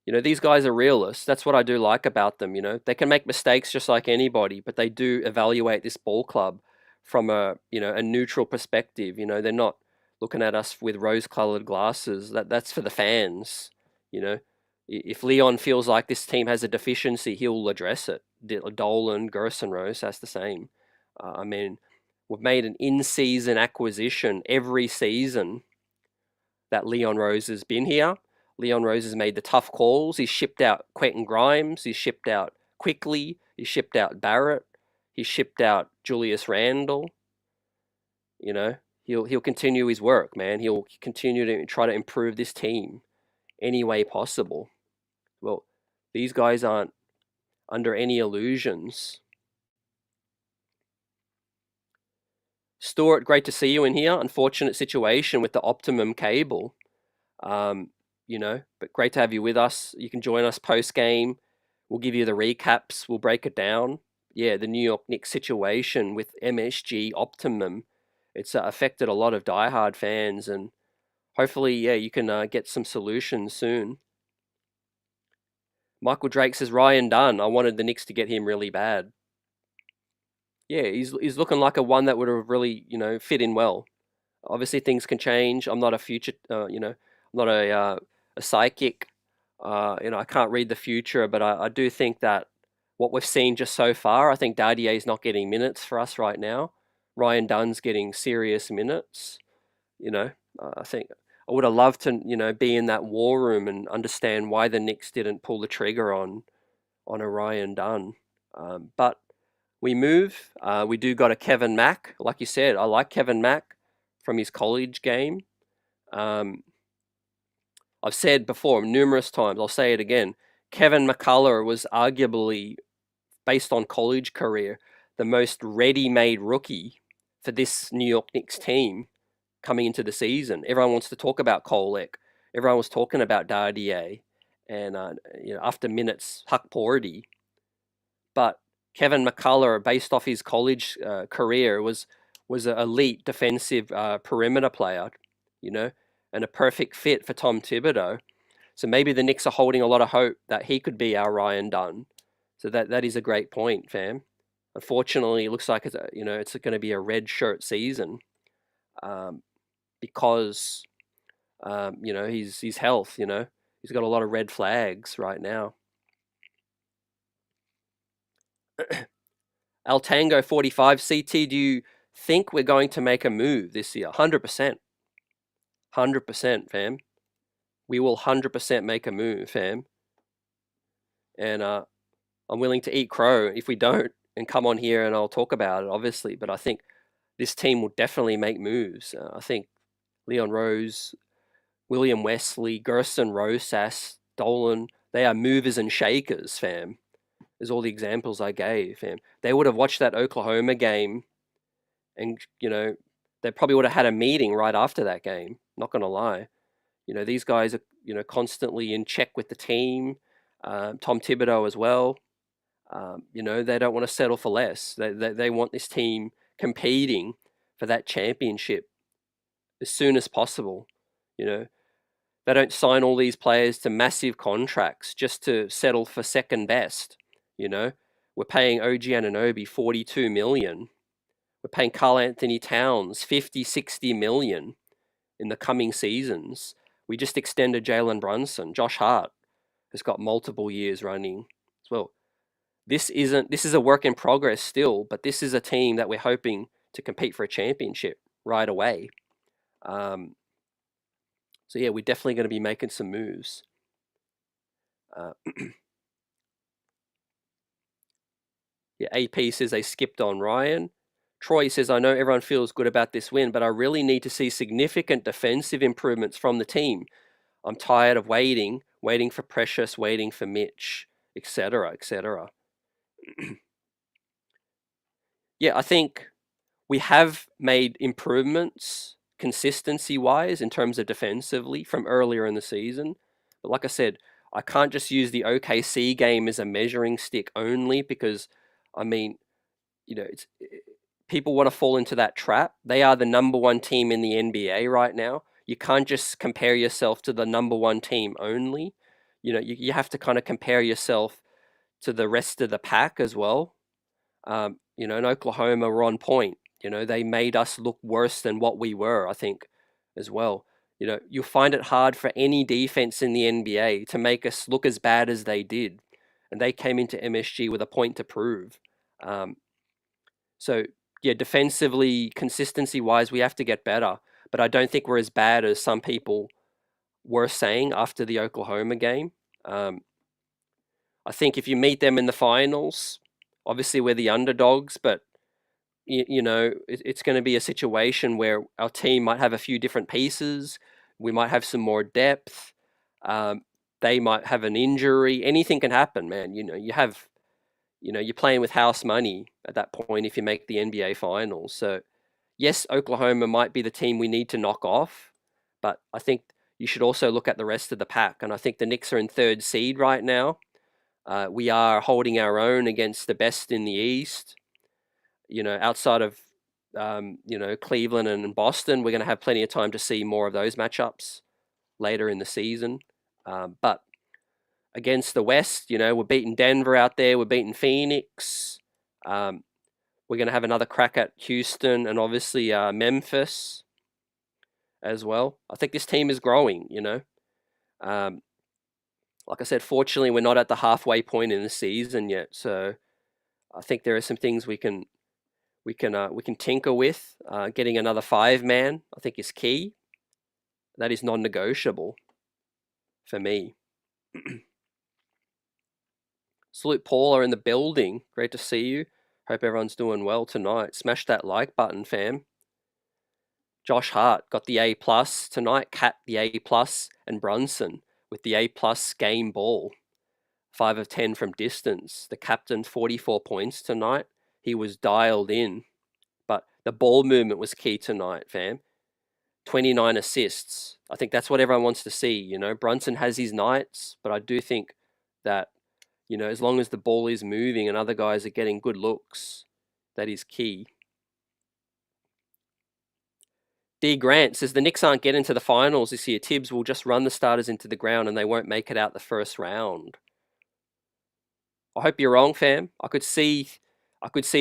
these guys are realists. That's what I do like about them, They can make mistakes just like anybody, but they do evaluate this ball club from a neutral perspective. They're not looking at us with rose-colored glasses. That's for the fans, you know. If Leon feels like this team has a deficiency, he'll address it. Dolan, Gerson, Rose, that's the same. I mean, we've made an in-season acquisition every season that Leon Rose has been here. Leon Rose has made the tough calls. He's shipped out Quentin Grimes. He's shipped out Quickly. He's shipped out Barrett. He's shipped out Julius Randle. You know, he'll continue his work, man. He'll continue to try to improve this team any way possible. Well, these guys aren't under any illusions. Stuart, great to see you in here. Unfortunate situation with the Optimum cable. You know, but great to have you with us. You can join us post game. We'll give you the recaps. We'll break it down. Yeah, the New York Knicks situation with MSG Optimum. It's affected a lot of diehard fans, and hopefully, yeah, you can get some solutions soon. Michael Drake says Ryan Dunn. I wanted the Knicks to get him really bad. Yeah, he's looking like a one that would have really, you know, fit in well. Obviously, things can change. I'm not a future, you know, I'm not a psychic. You know, I can't read the future, but I do think that what we've seen just so far, I think Dardier is not getting minutes for us right now. Ryan Dunn's getting serious minutes. You know, I think I would have loved to, you know, be in that war room and understand why the Knicks didn't pull the trigger on a Ryan Dunn. But we move. We do got a Kevin Mack. Like you said, I like Kevin Mack from his college game. I've said before numerous times, I'll say it again, Kevin McCullough was arguably, based on college career, the most ready-made rookie for this New York Knicks team coming into the season. Everyone wants to talk about Kolek. Everyone was talking about Dardier and, you know, after minutes, Huck Porty. But Kevin McCullough, based off his college career, was an elite defensive perimeter player, you know, and a perfect fit for Tom Thibodeau. So maybe the Knicks are holding a lot of hope that he could be our Ryan Dunn. So that is a great point, fam. Unfortunately, it looks like it's you know, it's going to be a red shirt season, because you know, his health. You know, he's got a lot of red flags right now. Altango 45 CT. Do you think we're going to make a move this year? 100%. 100%, fam. We will 100% make a move, fam. And I'm willing to eat crow if we don't, and come on here and I'll talk about it, obviously. But I think this team will definitely make moves. I think Leon Rose, William Wesley, Gerson Rosas, Dolan, they are movers and shakers, fam. There's all the examples I gave, fam. They would have watched that Oklahoma game and, you know, they probably would have had a meeting right after that game. Not going to lie. You know, these guys are, you know, constantly in check with the team. Tom Thibodeau as well. You know, they don't want to settle for less. They want this team competing for that championship as soon as possible. You know, they don't sign all these players to massive contracts just to settle for second best. You know, we're paying OG Anunoby $42 million. We're paying Karl Anthony Towns 50, 60 million in the coming seasons. We just extended Jalen Brunson. Josh Hart has got multiple years running as well. This is a work in progress still, but this is a team that we're hoping to compete for a championship right away. So yeah, we're definitely going to be making some moves. Yeah, AP says they skipped on Ryan. Troy says, I know everyone feels good about this win, but I really need to see significant defensive improvements from the team. I'm tired of waiting for Precious, waiting for Mitch, etc., etc. Yeah, I think we have made improvements consistency-wise in terms of defensively from earlier in the season. But like I said, I can't just use the OKC game as a measuring stick only, because, I mean, you know, people want to fall into that trap. They are the number one team in the NBA right now. You can't just compare yourself to the number one team only. You know, you have to kind of compare yourself to the rest of the pack as well. You know, in Oklahoma, we're on point. You know, they made us look worse than what we were, I think, as well. You'll find it hard for any defense in the NBA to make us look as bad as they did. And they came into MSG with a point to prove. Um, so, yeah, defensively, consistency-wise, we have to get better. But I don't think we're as bad as some people were saying after the Oklahoma game. I think if you meet them in the finals, obviously we're the underdogs, but it's going to be a situation where our team might have a few different pieces. We might have some more depth. They might have an injury. Anything can happen, man. You're playing with house money at that point if you make the NBA finals. So yes, Oklahoma might be the team we need to knock off, but I think you should also look at the rest of the pack. And I think the Knicks are in 3rd seed right now. We are holding our own against the best in the East. Outside of Cleveland and Boston, we're going to have plenty of time to see more of those matchups later in the season. But against the West, we're beating Denver out there. We're beating Phoenix. We're going to have another crack at Houston and obviously Memphis as well. I think this team is growing, like I said, fortunately, we're not at the halfway point in the season yet. So I think there are some things we can tinker with. Getting another 5-man, I think, is key. That is non-negotiable for me. Salute Paula in the building. Great to see you. Hope everyone's doing well tonight. Smash that like button, fam. Josh Hart got the A+ tonight. Cat the A+, and Brunson with the A+ game ball. 5 of 10 from distance. The captain, 44 points tonight. He was dialed in. But the ball movement was key tonight, fam. 29 assists. I think that's what everyone wants to see. Brunson has his nights, but I do think that, as long as the ball is moving and other guys are getting good looks, that is key. D. Grant says the Knicks aren't getting to the finals this year. Tibbs will just run the starters into the ground and they won't make it out the first round. I hope you're wrong, fam. I could see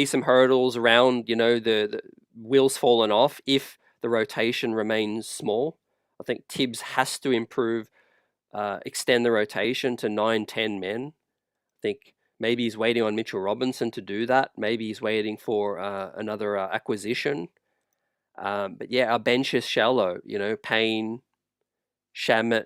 some hurdles around, the wheels falling off if the rotation remains small. I think Tibbs has to improve, extend the rotation to 9-10 men. I think maybe he's waiting on Mitchell Robinson to do that. Maybe he's waiting for another acquisition. But yeah, our bench is shallow. Payne, Shamet.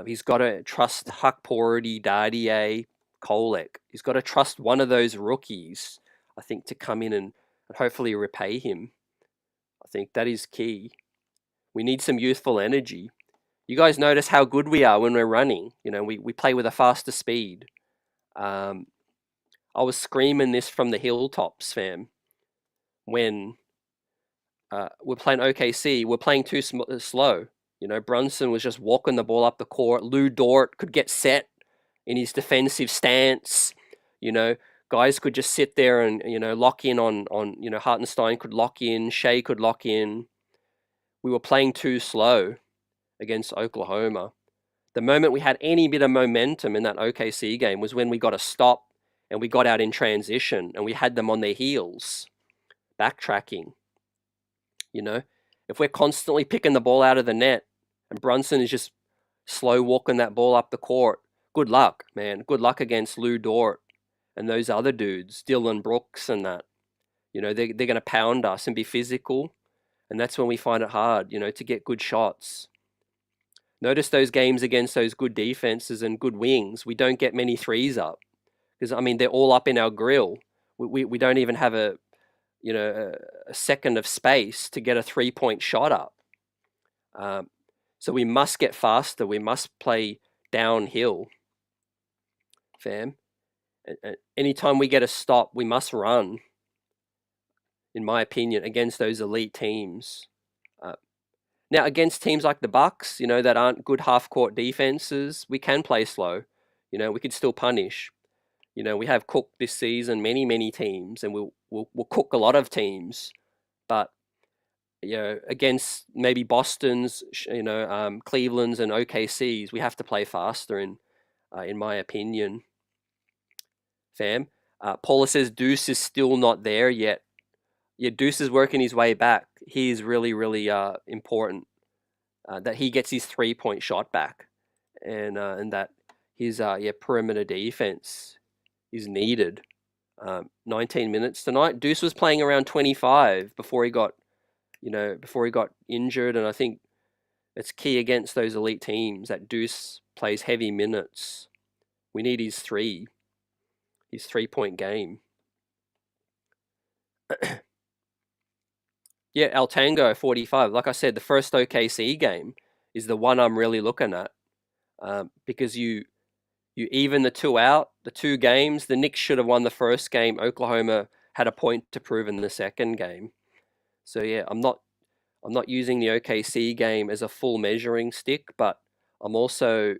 He's got to trust Huck Porty, Dardier, Kolek. He's got to trust one of those rookies, I think, to come in and hopefully repay him. I think that is key. We need some youthful energy. You guys notice how good we are when we're running. We play with a faster speed. I was screaming this from the hilltops, fam. When we're playing OKC, we're playing too slow. Brunson was just walking the ball up the court. Lou Dort could get set in his defensive stance. Guys could just sit there and, lock in on Hartenstein could lock in, Shea could lock in. We were playing too slow against Oklahoma. The moment we had any bit of momentum in that OKC game was when we got a stop and we got out in transition and we had them on their heels, backtracking. If we're constantly picking the ball out of the net and Brunson is just slow walking that ball up the court, good luck, man. Good luck against Lou Dort and those other dudes, Dylan Brooks and that. They're going to pound us and be physical. And that's when we find it hard, to get good shots. Notice those games against those good defenses and good wings, we don't get many threes up. Because, they're all up in our grill. We don't even have a second of space to get a 3-point shot up. So we must get faster. We must play downhill, fam. Anytime we get a stop, we must run, in my opinion, against those elite teams. Now, against teams like the Bucks, that aren't good half-court defenses, we can play slow. We could still punish. We have cooked this season many teams, and we'll cook a lot of teams. But against maybe Boston's, Cleveland's and OKC's, we have to play faster. In my opinion, fam. Paula says Deuce is still not there yet. Yeah, Deuce is working his way back. he is really, really important that he gets his 3-point shot back, and that his perimeter defense is needed. 19 minutes tonight. Deuce was playing around 25 before he got injured, and I think it's key against those elite teams that Deuce plays heavy minutes. We need his 3-point game. Yeah, El Tango 45. Like I said, the first OKC game is the one I'm really looking at, because you even the two out, the two games. The Knicks should have won the first game. Oklahoma had a point to prove in the second game. So yeah, I'm not using the OKC game as a full measuring stick, but I'm also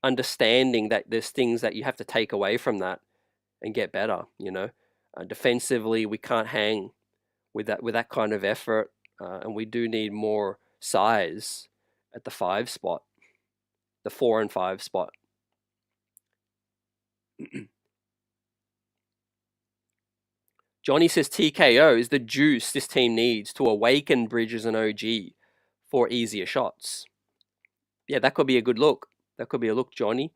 understanding that there's things that you have to take away from that and get better. Defensively, we can't hang with that kind of effort, and we do need more size at the 5 spot, the 4 and 5 spot. Johnny says TKO is the juice this team needs to awaken Bridges and OG for easier shots. Yeah, that could be a good look. That could be a look, Johnny.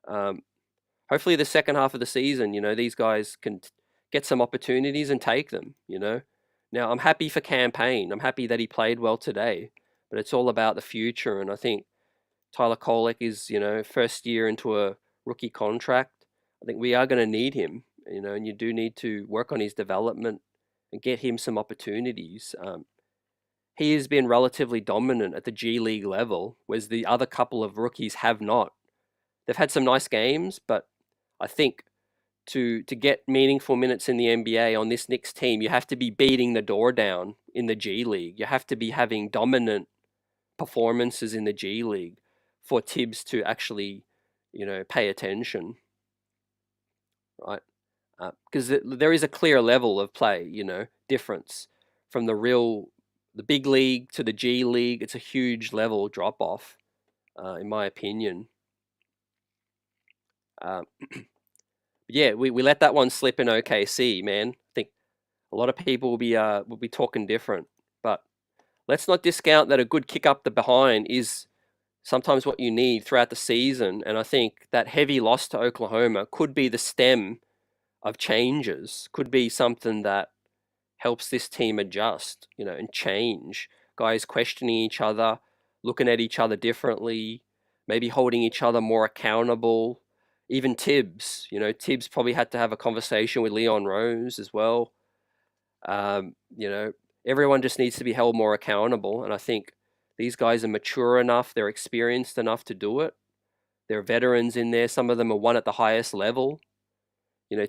Hopefully the second half of the season, these guys can get some opportunities and take them, Now, I'm happy for Campaign. I'm happy that he played well today, but it's all about the future. And I think Tyler Kolek is, first year into a rookie contract. I think we are going to need him, and you do need to work on his development and get him some opportunities. He has been relatively dominant at the G League level, whereas the other couple of rookies have not. They've had some nice games, but I think to get meaningful minutes in the NBA on this Knicks team, you have to be beating the door down in the G League. You have to be having dominant performances in the G League for Tibbs to actually, pay attention, right? Because there is a clear level of play, difference from the big league to the G League. It's a huge level drop off, in my opinion. Yeah, we let that one slip in OKC, man. I think a lot of people will be talking different, but let's not discount that a good kick up the behind is sometimes what you need throughout the season. And I think that heavy loss to Oklahoma could be the stem of changes, could be something that helps this team adjust, and change. Guys questioning each other, looking at each other differently, maybe holding each other more accountable. Even Tibbs, Tibbs probably had to have a conversation with Leon Rose as well. Everyone just needs to be held more accountable. And I think these guys are mature enough, they're experienced enough to do it. There are veterans in there. Some of them are won at the highest level.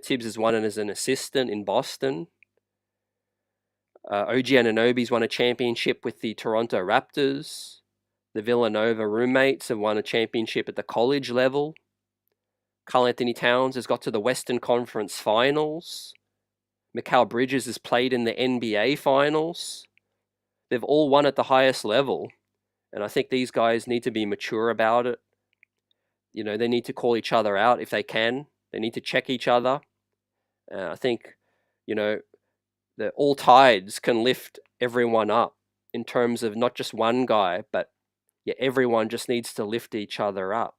Tibbs has won as an assistant in Boston. OG Anunoby's won a championship with the Toronto Raptors. The Villanova roommates have won a championship at the college level. Karl Anthony Towns has got to the Western Conference Finals. Mikal Bridges has played in the NBA Finals. They've all won at the highest level. And I think these guys need to be mature about it. They need to call each other out if they can. They need to check each other. I think, that all tides can lift everyone up in terms of not just one guy, but everyone just needs to lift each other up.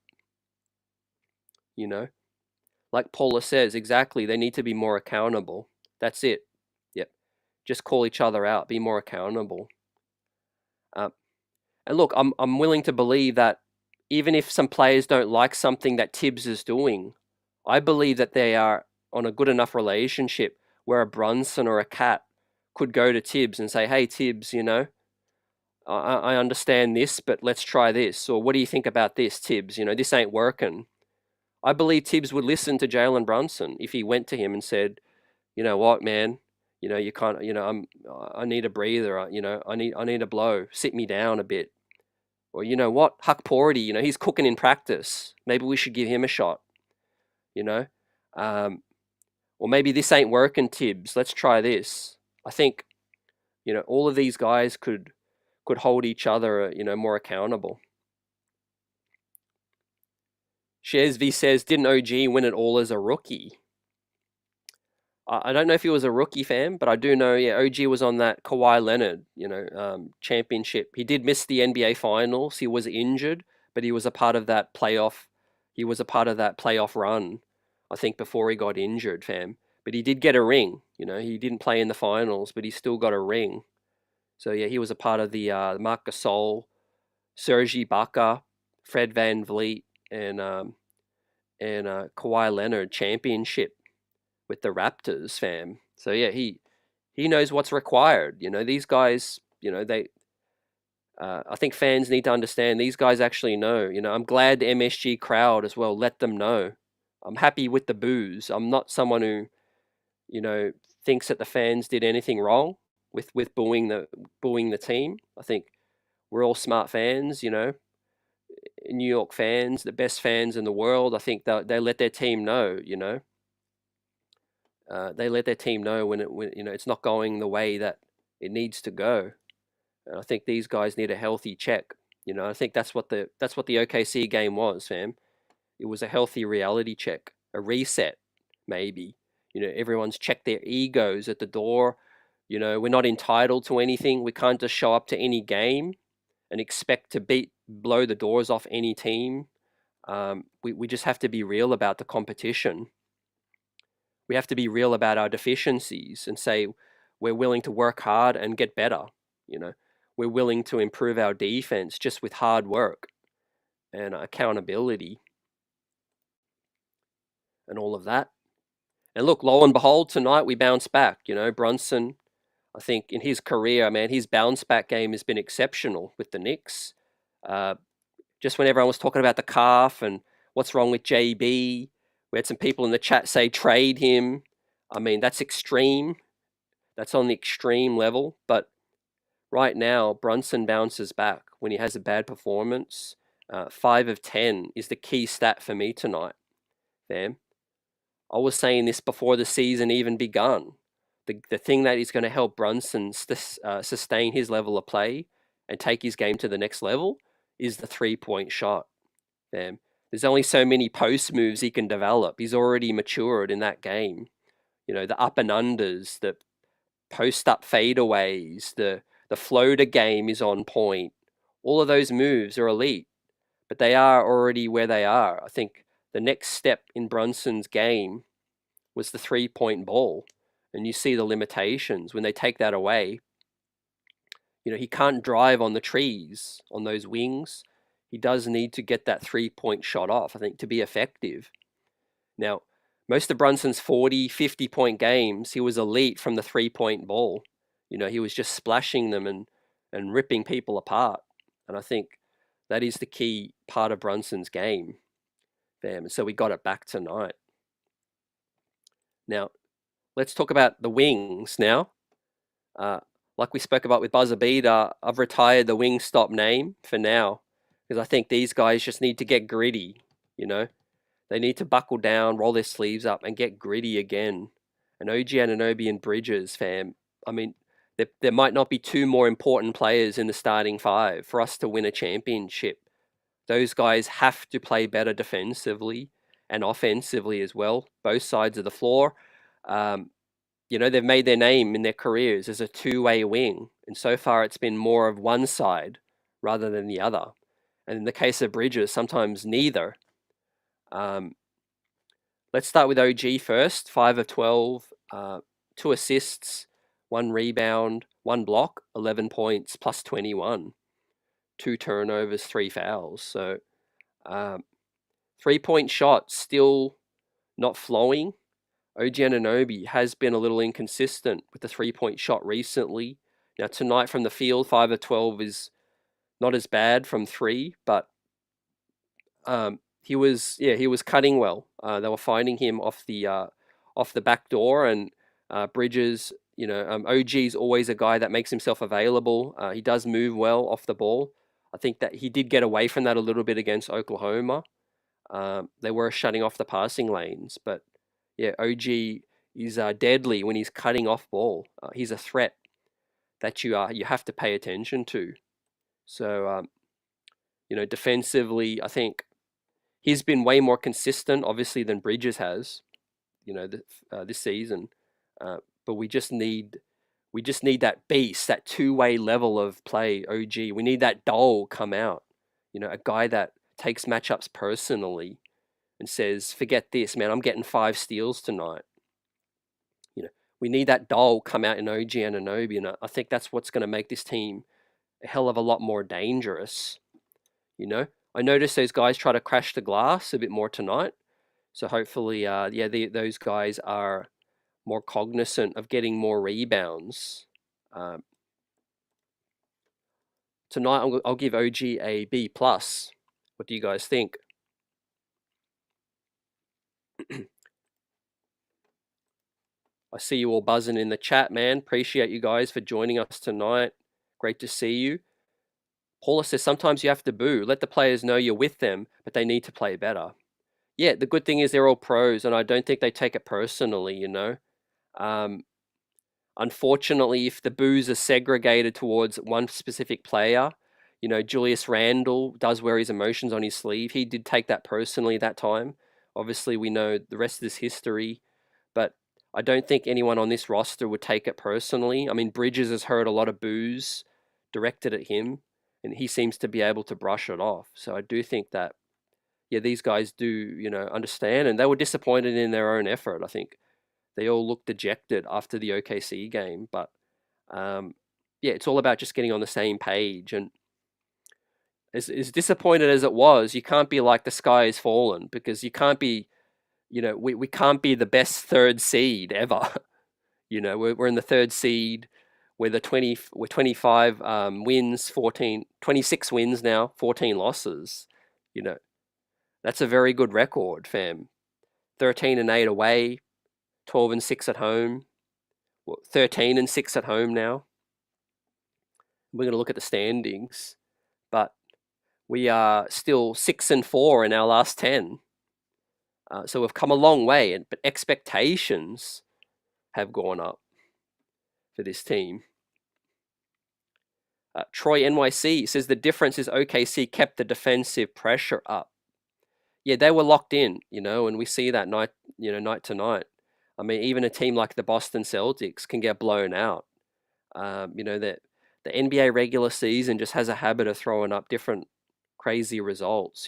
Like Paula says, exactly, they need to be more accountable. That's it. Yep. Just call each other out, be more accountable. And look, I'm willing to believe that even if some players don't like something that Tibbs is doing, I believe that they are on a good enough relationship where a Brunson or a Cat could go to Tibbs and say, hey, Tibbs, I understand this, but let's try this. Or what do you think about this, Tibbs? This ain't working. I believe Tibbs would listen to Jalen Brunson if he went to him and said, you know what, man, you can't, I need a breather, I need a blow, sit me down a bit. Or you know what, Huck Porty, he's cooking in practice. Maybe we should give him a shot, or maybe this ain't working, Tibbs. Let's try this. I think, all of these guys could hold each other, more accountable. Shares V says, didn't OG win it all as a rookie? I don't know if he was a rookie fan, but I do know, yeah, OG was on that Kawhi Leonard, championship. He did miss the NBA Finals. He was injured, but he was a part of that playoff. He was a part of that playoff run, I think, before he got injured, fam. But he did get a ring. He didn't play in the finals, but he still got a ring. So yeah, he was a part of the Marc Gasol, Serge Ibaka, Fred Van Vliet, and Kawhi Leonard championship with the Raptors, fam. So yeah, he knows what's required. These guys, they. I think fans need to understand these guys actually know. I'm glad the MSG crowd as well let them know. I'm happy with the boos. I'm not someone who, you know, thinks that the fans did anything wrong with booing the team. I think we're all smart fans. New York fans, the best fans in the world. I think they let their team know. They let their team know when it's not going the way that it needs to go. And I think these guys need a healthy check. I think that's what the OKC game was, fam. It was a healthy reality check, a reset, maybe. Everyone's checked their egos at the door. We're not entitled to anything. We can't just show up to any game and expect to blow the doors off any team. We just have to be real about the competition. We have to be real about our deficiencies and say we're willing to work hard and get better. We're willing to improve our defense just with hard work and accountability and all of that. And look, lo and behold, tonight we bounce back. Brunson, I think in his career, man, his bounce back game has been exceptional with the Knicks. Just when everyone was talking about the calf and what's wrong with JB, we had some people in the chat say trade him. I mean, that's extreme. That's on the extreme level. But right now, Brunson bounces back when he has a bad performance. 5 of 10 is the key stat for me tonight, fam. I was saying this before the season even begun. The thing that is going to help Brunson sustain his level of play and take his game to the next level is the three-point shot, fam. There's only so many post moves he can develop. He's already matured in that game. The up and unders, the post-up fadeaways, the floater game is on point. All of those moves are elite, but they are already where they are. I think the next step in Brunson's game was the three-point ball, and you see the limitations when they take that away. He can't drive on the trees, on those wings. He does need to get that three-point shot off, I think, to be effective. Now, most of Brunson's 40, 50-point games, he was elite from the three-point ball. He was just splashing them and ripping people apart. And I think that is the key part of Brunson's game. Damn, so we got it back tonight. Now, let's talk about the wings now. Like we spoke about with Buzzer Beater, I've retired the Wingstop name for now because I think these guys just need to get gritty, They need to buckle down, roll their sleeves up, and get gritty again. And OG Anunoby and Bridges, fam, I mean, there might not be two more important players in the starting five for us to win a championship. Those guys have to play better defensively and offensively as well, both sides of the floor. They've made their name in their careers as a two-way wing, and so far it's been more of one side rather than the other. And in the case of Bridges, sometimes neither. Let's start with OG first. 5 of 12, 2 assists, 1 rebound, 1 block, 11 points, plus 21. 2 turnovers, 3 fouls. So 3-point shot still not flowing. OG Anunoby has been a little inconsistent with the 3-point shot recently. Now tonight from the field, 5 of 12 is not as bad from 3, but he was cutting well. They were finding him off the back door, and Bridges, OG's always a guy that makes himself available. He does move well off the ball. I think that he did get away from that a little bit against Oklahoma. They were shutting off the passing lanes, but yeah, OG is deadly when he's cutting off ball. He's a threat that you have to pay attention to. So defensively, I think he's been way more consistent, obviously, than Bridges has. This season. But we just need that beast, that two-way level of play. OG, we need that Dole come out. A guy that takes matchups personally and says, "Forget this, man. I'm getting 5 steals tonight." We need that Dole come out in OG Anunoby, and I think that's what's going to make this team a hell of a lot more dangerous. I noticed those guys try to crash the glass a bit more tonight, so hopefully, those guys are more cognizant of getting more rebounds. Tonight, I'll give OG a B+. What do you guys think? I see you all buzzing in the chat, man. Appreciate you guys for joining us tonight. Great to see you. Paula says, sometimes you have to boo. Let the players know you're with them, but they need to play better. Yeah, the good thing is they're all pros, and I don't think they take it personally, Unfortunately, if the boos are segregated towards one specific player, Julius Randle does wear his emotions on his sleeve. He did take that personally that time. Obviously, we know the rest of this history, but I don't think anyone on this roster would take it personally. I mean, Bridges has heard a lot of boos directed at him, and he seems to be able to brush it off. So I do think that, these guys do, understand, and they were disappointed in their own effort. I think they all looked dejected after the OKC game, but it's all about just getting on the same page. And as disappointed as it was, you can't be like the sky has fallen, because you can't be, we can't be the best third seed ever. We're in the third seed. We're 25 wins, 26 wins now, 14 losses. That's a very good record, fam. 13-8 away, 12-6 at home, 13-6 at home now. We're going to look at the standings, but we are still 6-4 in our last 10. So we've come a long way, but expectations have gone up for this team. Troy NYC says the difference is OKC kept the defensive pressure up. Yeah, they were locked in, and we see that night to night. I mean, even a team like the Boston Celtics can get blown out. That the NBA regular season just has a habit of throwing up different crazy results.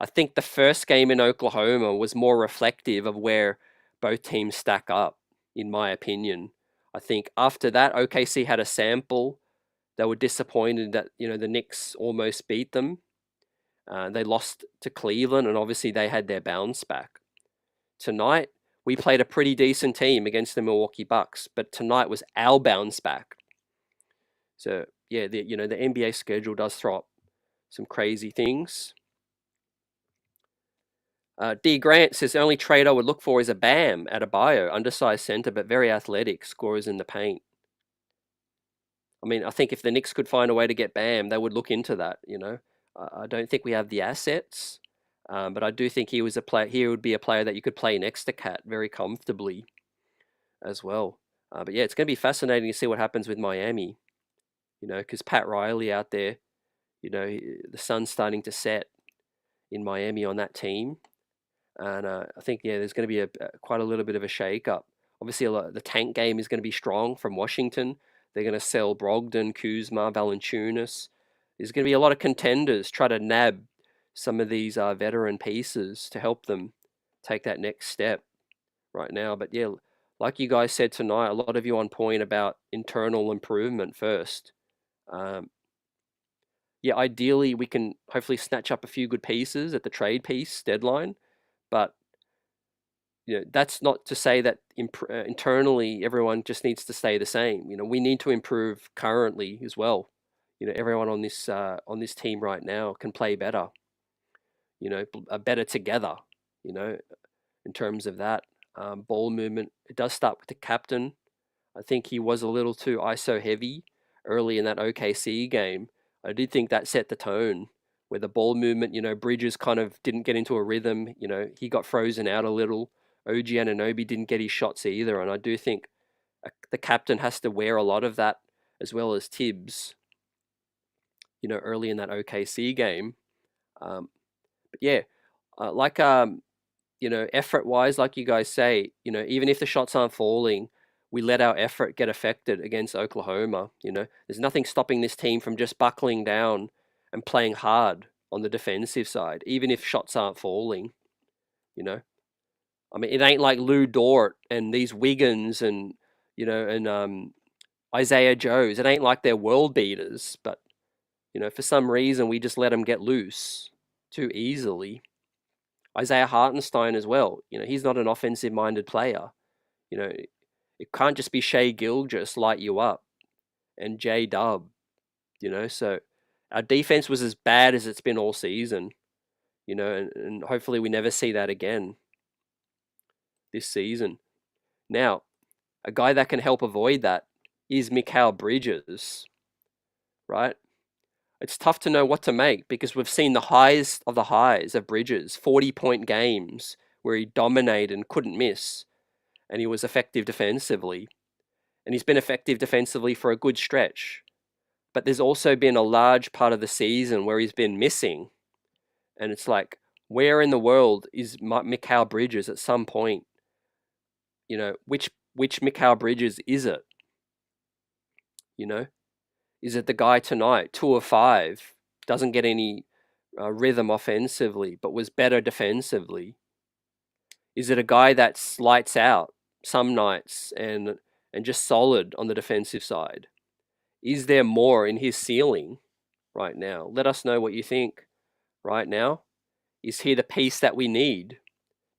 I think the first game in Oklahoma was more reflective of where both teams stack up, in my opinion. I think after that, OKC had a sample. They were disappointed that the Knicks almost beat them. They lost to Cleveland, and obviously they had their bounce back. Tonight, we played a pretty decent team against the Milwaukee Bucks, but tonight was our bounce back. So yeah, the NBA schedule does throw up some crazy things. D. Grant says the only trade I would look for is a Bam at a bio, undersized center, but very athletic, scores in the paint. I mean, I think if the Knicks could find a way to get Bam, they would look into that. I don't think we have the assets, but I do think he would be a player that you could play next to Cat very comfortably as well. But yeah, it's going to be fascinating to see what happens with Miami. Because Pat Riley out there, the sun's starting to set in Miami on that team. And I think, there's going to be quite a little bit of a shake-up. Obviously, the tank game is going to be strong from Washington. They're going to sell Brogdon, Kuzma, Valanciunas. There's going to be a lot of contenders try to nab some of these veteran pieces to help them take that next step right now. But yeah, like you guys said tonight, a lot of you on point about internal improvement first. Ideally, we can hopefully snatch up a few good pieces at the trade piece deadline. But that's not to say that internally everyone just needs to stay the same. We need to improve currently as well. Everyone on this team right now can play better. Better together. In terms of that ball movement, it does start with the captain. I think he was a little too ISO heavy early in that OKC game. I did think that set the tone. Where the ball movement, Bridges kind of didn't get into a rhythm. He got frozen out a little. OG Anunoby didn't get his shots either. And I do think the captain has to wear a lot of that, as well as Tibbs, early in that OKC game. But yeah, effort-wise, like you guys say, even if the shots aren't falling, we let our effort get affected against Oklahoma. There's nothing stopping this team from just buckling down and playing hard on the defensive side, even if shots aren't falling. I mean, it ain't like Lou Dort and these Wiggins and Isaiah Joes. It ain't like they're world beaters, but for some reason we just let them get loose too easily. Isaiah Hartenstein as well. He's not an offensive-minded player. It can't just be Shai Gilgeous light you up and J Dub. So our defense was as bad as it's been all season. And hopefully we never see that again this season. Now, a guy that can help avoid that is Mikal Bridges, right? It's tough to know what to make because we've seen the highs of Bridges, 40-point games where he dominated and couldn't miss, and he was effective defensively. And he's been effective defensively for a good stretch. But there's also been a large part of the season where he's been missing. And it's like, where in the world is Mikal Bridges at some point? Which Mikal Bridges is it? Is it the guy tonight, 2 of 5, doesn't get any rhythm offensively, but was better defensively? Is it a guy that's lights out some nights and just solid on the defensive side? Is there more in his ceiling right now? Let us know what you think right now. Is he the piece that we need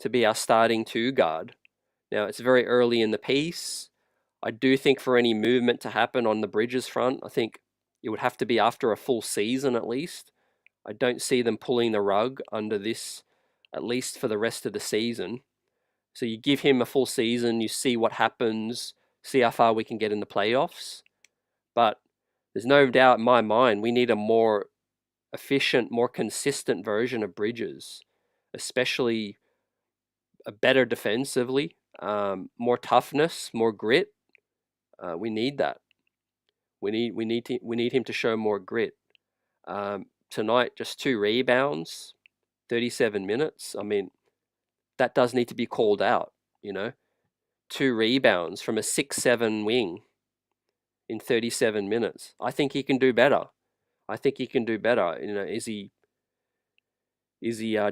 to be our starting 2 guard? Now, it's very early in the piece. I do think for any movement to happen on the Bridges front, I think it would have to be after a full season at least. I don't see them pulling the rug under this, at least for the rest of the season. So you give him a full season, you see what happens, see how far we can get in the playoffs. But there's no doubt in my mind we need a more efficient, more consistent version of Bridges, especially a better defensively, more toughness, more grit. We need that. We need him to show more grit. Tonight, just 2 rebounds, 37 minutes. I mean, that does need to be called out. 2 rebounds from a 6'7" wing in 37 minutes. I think he can do better. Is he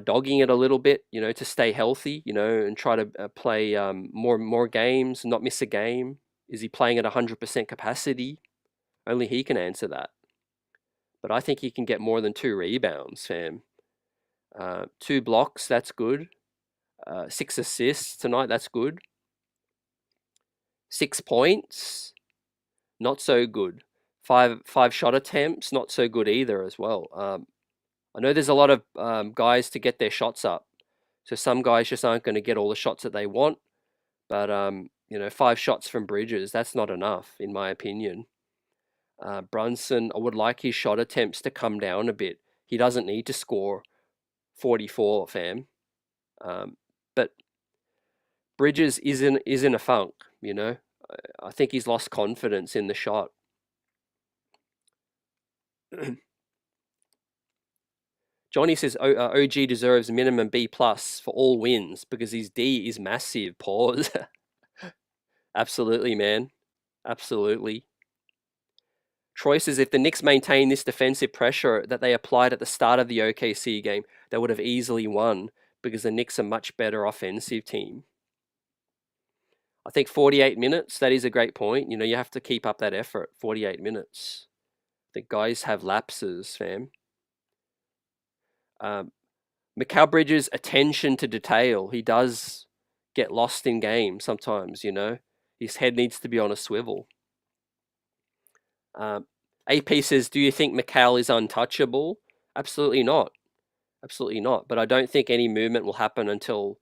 dogging it a little bit, to stay healthy, and try to play more games, not miss a game? Is he playing at 100% capacity? Only he can answer that. But I think he can get more than 2 rebounds, fam. 2 blocks, that's good. 6 assists tonight, that's good. 6 points, not so good. 5 shot attempts, not so good either as well. I know there's a lot of guys to get their shots up. So some guys just aren't going to get all the shots that they want. But, 5 shots from Bridges, that's not enough, in my opinion. Brunson, I would like his shot attempts to come down a bit. He doesn't need to score 44, fam. But Bridges is in a funk, I think he's lost confidence in the shot. Johnny says OG deserves minimum B+ for all wins because his D is massive. Pause. Absolutely, man. Absolutely. Troy says if the Knicks maintain this defensive pressure that they applied at the start of the OKC game, they would have easily won because the Knicks are a much better offensive team. I think 48 minutes, that is a great point. You have to keep up that effort. 48 minutes. The guys have lapses, fam. Mikal Bridges' attention to detail. He does get lost in games sometimes, His head needs to be on a swivel. AP says, do you think Mikal is untouchable? Absolutely not. Absolutely not. But I don't think any movement will happen until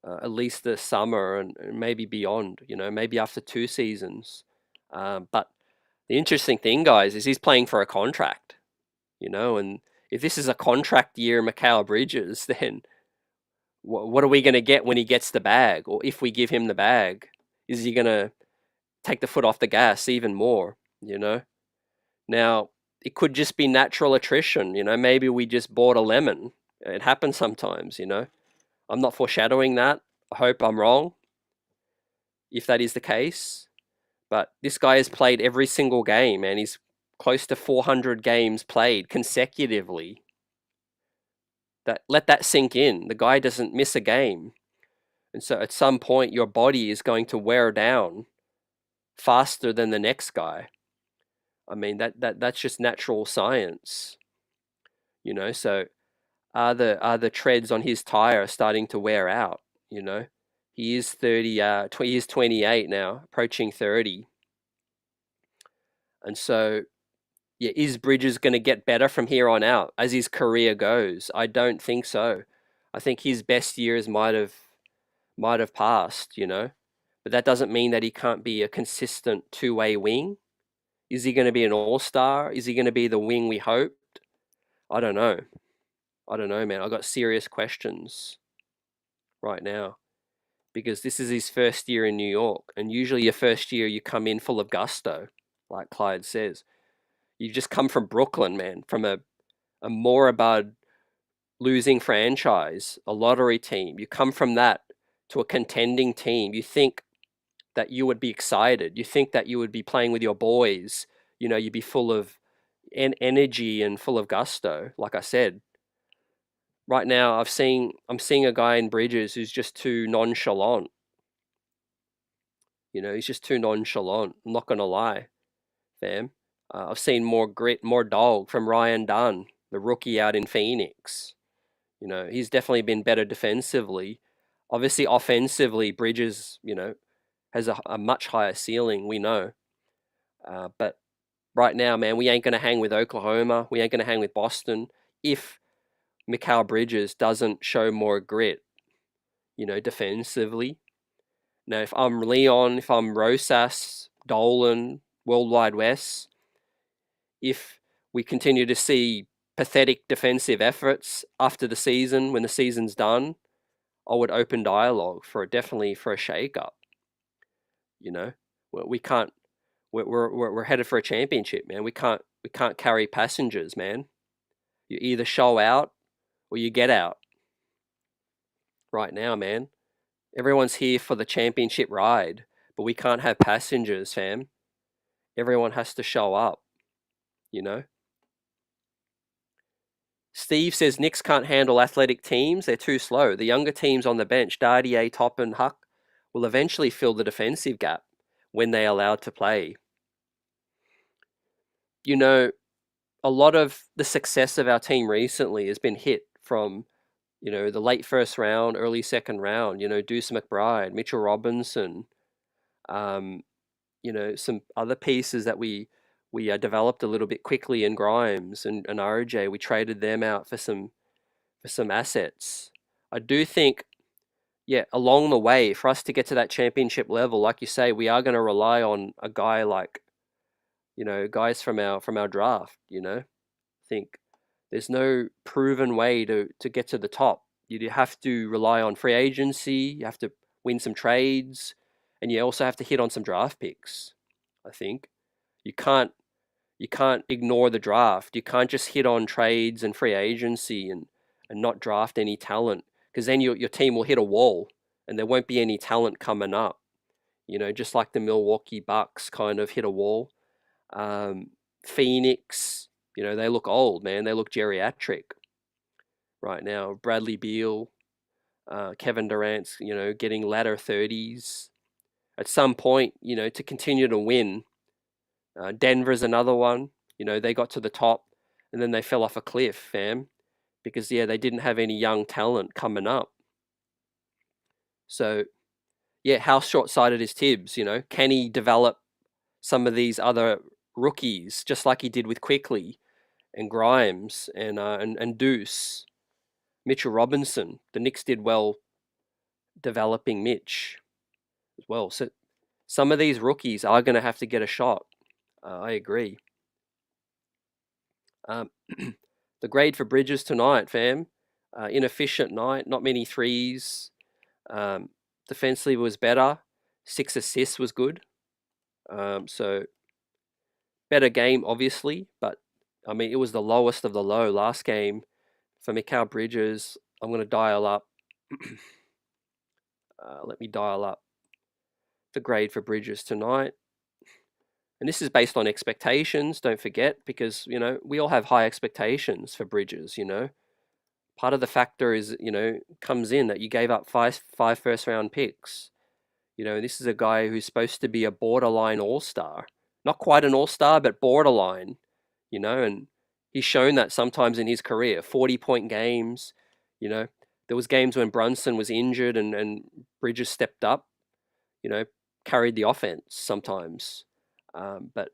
at least the summer and maybe beyond, maybe after 2 seasons. But the interesting thing, guys, is he's playing for a contract, and if this is a contract year, Mikal Bridges, then what are we going to get when he gets the bag? Or if we give him the bag, is he going to take the foot off the gas even more, Now, it could just be natural attrition, maybe we just bought a lemon. It happens sometimes, I'm not foreshadowing that. I hope I'm wrong if that is the case. But this guy has played every single game, and he's close to 400 games played consecutively. Let that sink in. The guy doesn't miss a game. And so at some point your body is going to wear down faster than the next guy. I mean that's just natural science. So are the treads on his tire starting to wear out, He is 30 he is 28 now, approaching 30. And so yeah, is Bridges going to get better from here on out as his career goes? I don't think so. I think his best years might have passed, But that doesn't mean that he can't be a consistent two-way wing. Is he going to be an all-star? Is he going to be the wing we hoped? I don't know. I don't know, man. I've got serious questions right now because this is his first year in New York. And usually your first year, you come in full of gusto, like Clyde says. You just come from Brooklyn, man, from a moribund losing franchise, a lottery team. You come from that to a contending team. You think that you would be excited. You think that you would be playing with your boys. You'd be full of energy and full of gusto. Like I said, right now I'm seeing a guy in Bridges who's just too nonchalant. He's just too nonchalant. I'm not gonna lie, fam. I've seen more grit, more dog from Ryan Dunn, the rookie out in Phoenix. He's definitely been better defensively. Obviously, offensively, Bridges, has a much higher ceiling, we know. But right now, man, we ain't going to hang with Oklahoma. We ain't going to hang with Boston if Mikal Bridges doesn't show more grit, defensively. Now, if I'm Leon, if I'm Rosas, Dolan, Worldwide West, if we continue to see pathetic defensive efforts after the season, when the season's done, I would open dialogue definitely for a shake-up. We can't. We're headed for a championship, man. We can't carry passengers, man. You either show out or you get out. Right now, man. Everyone's here for the championship ride, but we can't have passengers, fam. Everyone has to show up, Steve says Knicks can't handle athletic teams. They're too slow. The younger teams on the bench, Dardier, Top, and Huck, will eventually fill the defensive gap when they're allowed to play. A lot of the success of our team recently has been hit from, the late first round, early second round, Deuce McBride, Mitchell Robinson, some other pieces that we developed a little bit quickly in Grimes and RJ. We traded them out for some assets. I do think, along the way, for us to get to that championship level, like you say, we are going to rely on a guy like, guys from our draft. I think there's no proven way to get to the top. You have to rely on free agency. You have to win some trades, and you also have to hit on some draft picks. I think you can't ignore the draft. You can't just hit on trades and free agency and not draft any talent, because then your team will hit a wall and there won't be any talent coming up. Just like the Milwaukee Bucks kind of hit a wall. Phoenix, they look old, man. They look geriatric right now. Bradley Beal, Kevin Durant's, getting latter 30s. At some point, to continue to win, Denver's another one. They got to the top and then they fell off a cliff, fam, because they didn't have any young talent coming up. So, how short-sighted is Tibbs? Can he develop some of these other rookies just like he did with Quickly and Grimes and Deuce, Mitchell Robinson? The Knicks did well developing Mitch as well. So some of these rookies are going to have to get a shot. I agree. The grade for Bridges tonight, fam. Inefficient night, not many threes. Defensively was better. 6 assists was good. So better game, obviously, but I mean, it was the lowest of the low last game for Mikal Bridges. I'm going to dial up Let me dial up the grade for Bridges tonight. And this is based on expectations, don't forget, because, we all have high expectations for Bridges, Part of the factor is, comes in that you gave up five first round picks. This is a guy who's supposed to be a borderline all-star. Not quite an all-star, but borderline, and he's shown that sometimes in his career. 40-point games, There was games when Brunson was injured and Bridges stepped up, carried the offense sometimes. But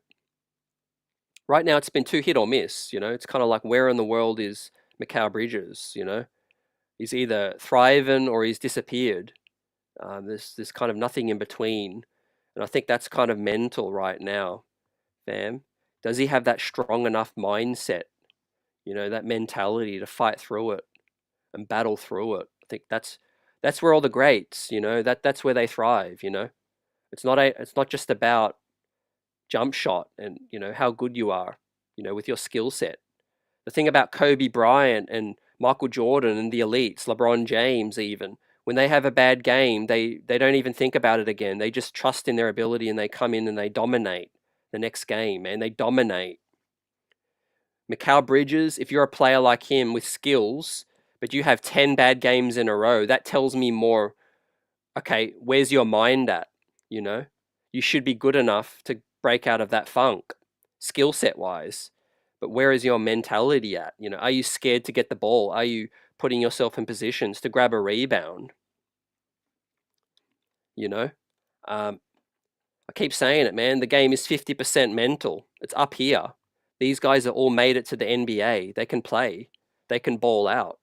right now it's been too hit or miss, It's kind of like, where in the world is Mikal Bridges, He's either thriving or he's disappeared. There's kind of nothing in between. And I think that's kind of mental right now, fam. Does he have that strong enough mindset, that mentality to fight through it and battle through it? I think that's where all the greats, that's where they thrive, It's not just about jump shot and, how good you are, with your skill set. The thing about Kobe Bryant and Michael Jordan and the elites, LeBron James even, when they have a bad game, they don't even think about it again. They just trust in their ability and they come in and they dominate the next game, man. They dominate. Mikal Bridges, if you're a player like him with skills, but you have 10 bad games in a row, that tells me more, okay, where's your mind at? You should be good enough to break out of that funk, skill set wise. But where is your mentality at? Are you scared to get the ball? Are you putting yourself in positions to grab a rebound? I keep saying it, man. The game is 50% mental. It's up here. These guys are all made it to the NBA. They can play. They can ball out.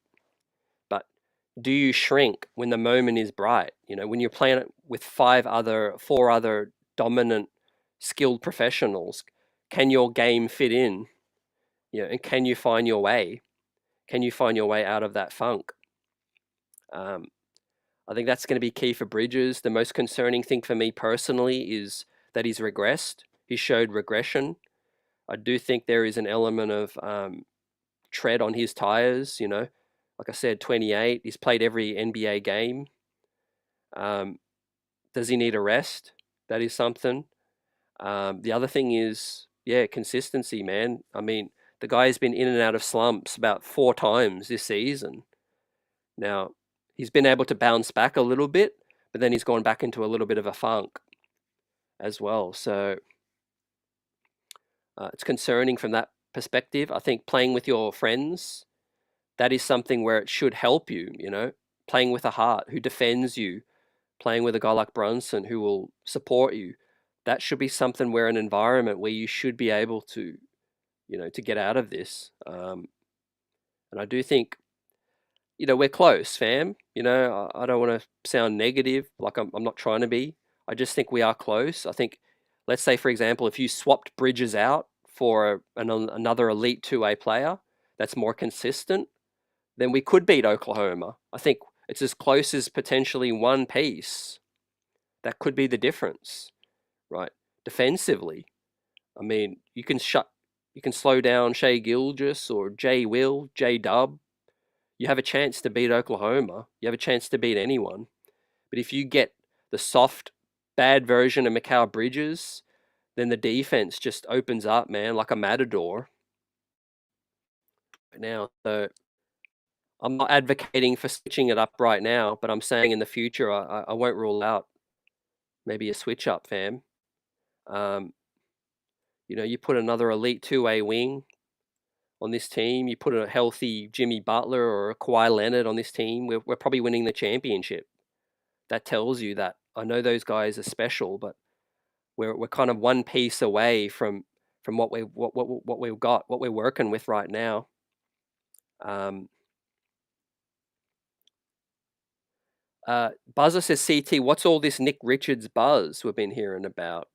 But do you shrink when the moment is bright? When you're playing it with four other dominant, skilled professionals, can your game fit in? And can you find your way? Can you find your way out of that funk? I think that's going to be key for Bridges. The most concerning thing for me personally is that he's regressed. He showed regression. I do think there is an element of tread on his tires, Like I said, 28. He's played every NBA game. Does he need a rest? That is something. The other thing is, consistency, man. I mean, the guy has been in and out of slumps about 4 times this season. Now, he's been able to bounce back a little bit, but then he's gone back into a little bit of a funk as well. So it's concerning from that perspective. I think playing with your friends, that is something where it should help you, playing with a heart who defends you, playing with a guy like Brunson who will support you. That should be something where an environment where you should be able to, to get out of this. And I do think, we're close, fam. I don't want to sound negative, like I'm not trying to be. I just think we are close. I think, let's say, for example, if you swapped Bridges out for another elite 2A player that's more consistent, then we could beat Oklahoma. I think it's as close as potentially one piece. That could be the difference, right? Defensively. I mean, you can slow down Shai Gilgeous or J Will, J Dub. You have a chance to beat Oklahoma. You have a chance to beat anyone. But if you get the soft, bad version of Mikal Bridges, then the defense just opens up, man, like a matador. Now, so I'm not advocating for switching it up right now, but I'm saying in the future, I won't rule out maybe a switch up, fam. You put another elite 2A wing on this team, you put a healthy Jimmy Butler or a Kawhi Leonard on this team, we're probably winning the championship. That tells you that. I know those guys are special, but we're kind of one piece away from what we've got, what we're working with right now. Buzzer says, CT, what's all this Nick Richards buzz we've been hearing about?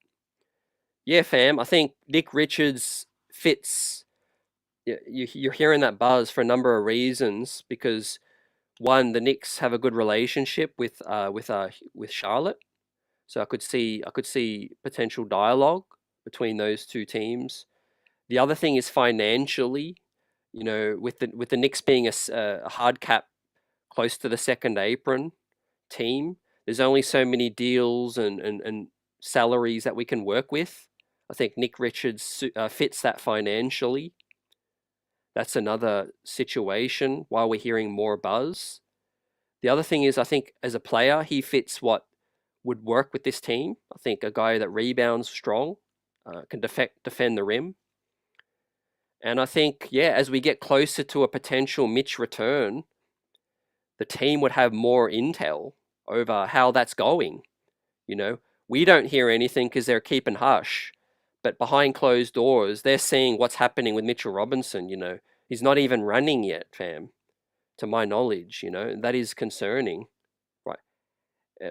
Yeah, fam, I think Nick Richards fits. You're hearing that buzz for a number of reasons, because one, the Knicks have a good relationship with Charlotte, so I could see potential dialogue between those two teams. The other thing is financially, with the Knicks being a hard cap close to the second apron team. There's only so many deals and salaries that we can work with. I think Nick Richards fits that financially. That's another situation why we're hearing more buzz. The other thing is, I think as a player, he fits what would work with this team. I think a guy that rebounds strong, can defend the rim. And I think, yeah, as we get closer to a potential Mitch return, the team would have more intel over how that's going. You know, we don't hear anything because they're keeping hush. But behind closed doors, they're seeing what's happening with Mitchell Robinson. He's not even running yet, fam, to my knowledge. And that is concerning. Right?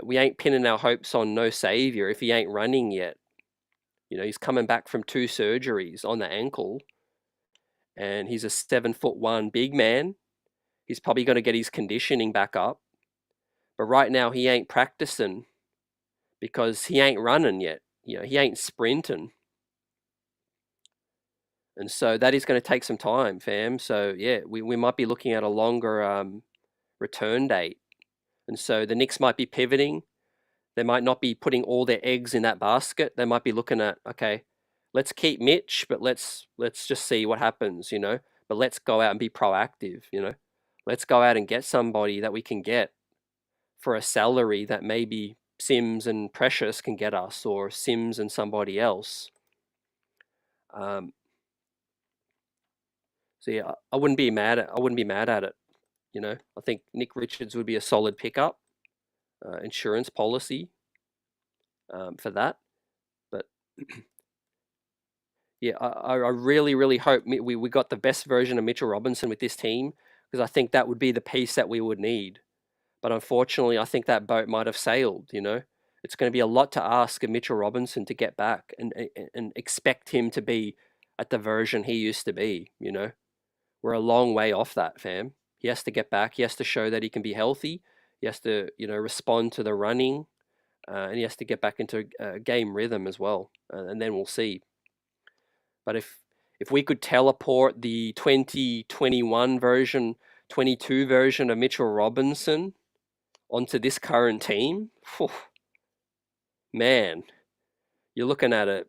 We ain't pinning our hopes on no savior if he ain't running yet. He's coming back from 2 surgeries on the ankle, and he's a 7'1" big man. He's probably going to get his conditioning back up. But right now, he ain't practicing because he ain't running yet. He ain't sprinting. And so that is going to take some time, fam. So, yeah, we might be looking at a longer return date. And so the Knicks might be pivoting. They might not be putting all their eggs in that basket. They might be looking at, okay, let's keep Mitch, but let's just see what happens, But let's go out and be proactive, Let's go out and get somebody that we can get for a salary that maybe Sims and Precious can get us, or Sims and somebody else. So yeah, I wouldn't be mad at it. I think Nick Richards would be a solid pickup, insurance policy for that. But yeah, I really, really hope we got the best version of Mitchell Robinson with this team, because I think that would be the piece that we would need. But unfortunately, I think that boat might have sailed. It's going to be a lot to ask of Mitchell Robinson to get back and expect him to be at the version he used to be. We're a long way off that, fam. He has to get back. He has to show that he can be healthy. He has to, respond to the running, and he has to get back into game rhythm as well. And then we'll see. But if we could teleport the 2021 version, 22 version of Mitchell Robinson onto this current team, man, you're looking at a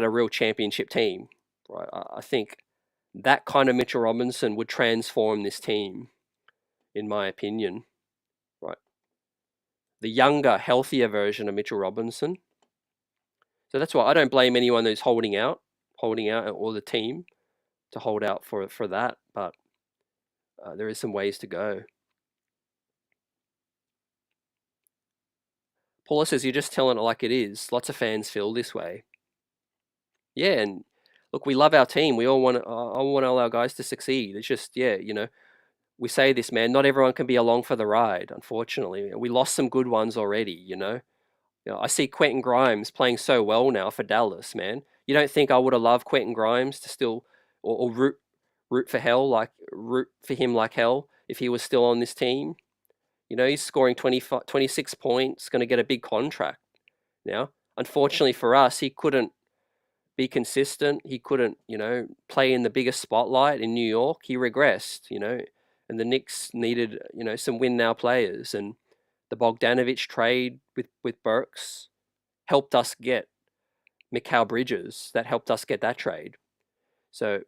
real championship team, right? I think that kind of Mitchell Robinson would transform this team, in my opinion, right? The younger, healthier version of Mitchell Robinson. So that's why I don't blame anyone who's holding out, or the team to hold out for that. But there is some ways to go. Paula says, you're just telling it like it is. Lots of fans feel this way. Yeah, and look, we love our team. We all want I want all our guys to succeed. It's just, yeah, we say this, man, not everyone can be along for the ride, unfortunately. We lost some good ones already, I see Quentin Grimes playing so well now for Dallas, man. You don't think I would have loved Quentin Grimes to still, or root for him like hell if he was still on this team? He's scoring 26 points, going to get a big contract now. Unfortunately for us, he couldn't be consistent. He couldn't, play in the biggest spotlight in New York. He regressed, and the Knicks needed, some win now players. And the Bogdanovich trade with Burks helped us get Mikal Bridges. That helped us get that trade. So,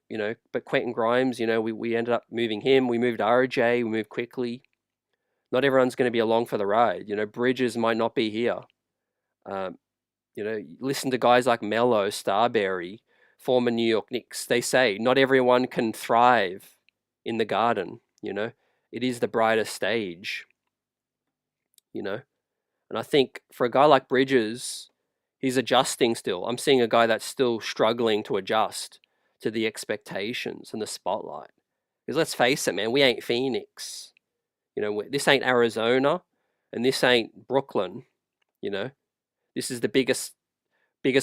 but Quentin Grimes, we ended up moving him. We moved RJ. We moved quickly. Not everyone's going to be along for the ride. Bridges might not be here. Listen to guys like Melo, Starberry, former New York Knicks. They say not everyone can thrive in the Garden. It is the brightest stage. And I think for a guy like Bridges, he's adjusting still. I'm seeing a guy that's still struggling to adjust to the expectations and the spotlight. Because let's face it, man, we ain't Phoenix. This ain't Arizona, and this ain't Brooklyn. This is the biggest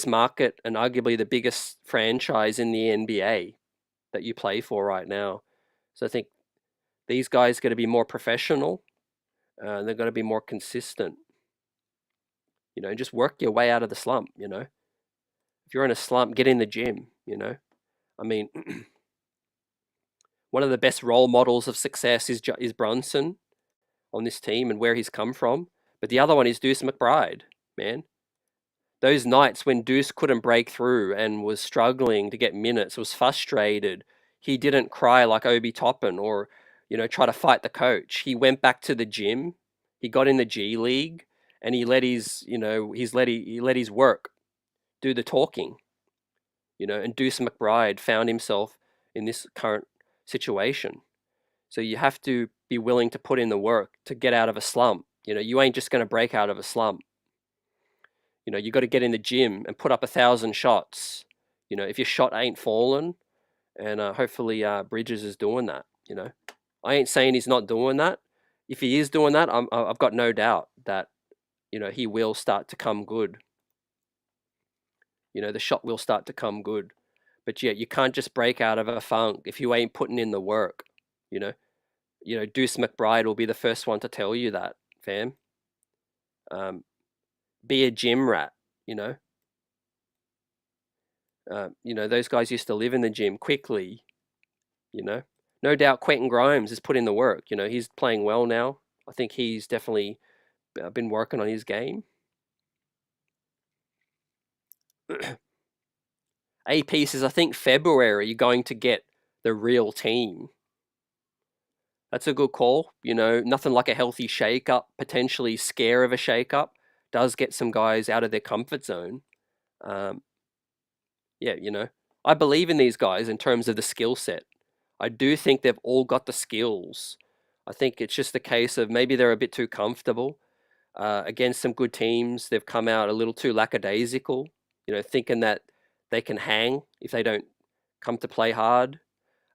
market and arguably the biggest franchise in the NBA that you play for right now. So I think these guys got to be more professional. They've got to be more consistent. Just work your way out of the slump. If you're in a slump, get in the gym. I mean, one of the best role models of success is Brunson on this team and where he's come from. But the other one is Deuce McBride, man. Those nights when Deuce couldn't break through and was struggling to get minutes, was frustrated, he didn't cry like Obi Toppin or, try to fight the coach. He went back to the gym, he got in the G League, and he let his work do the talking, and Deuce McBride found himself in this current situation. So you have to be willing to put in the work to get out of a slump. You ain't just going to break out of a slump. You got to get in the gym and put up 1,000 shots. If your shot ain't fallen, and hopefully Bridges is doing that. I ain't saying he's not doing that. If he is doing that, I've got no doubt that he will start to come good. The shot will start to come good. But yeah, you can't just break out of a funk if you ain't putting in the work. Deuce McBride will be the first one to tell you that, fam. Be a gym rat, those guys used to live in the gym quickly, No doubt Quentin Grimes has put in the work, he's playing well now. I think he's definitely been working on his game. AP says, I think February you're going to get the real team. That's a good call. Nothing like a healthy shake-up, potentially scare of a shake-up. Does get some guys out of their comfort zone. Yeah, I believe in these guys in terms of the skill set. I do think they've all got the skills. I think it's just a case of maybe they're a bit too comfortable. Against some good teams, they've come out a little too lackadaisical, thinking that they can hang if they don't come to play hard.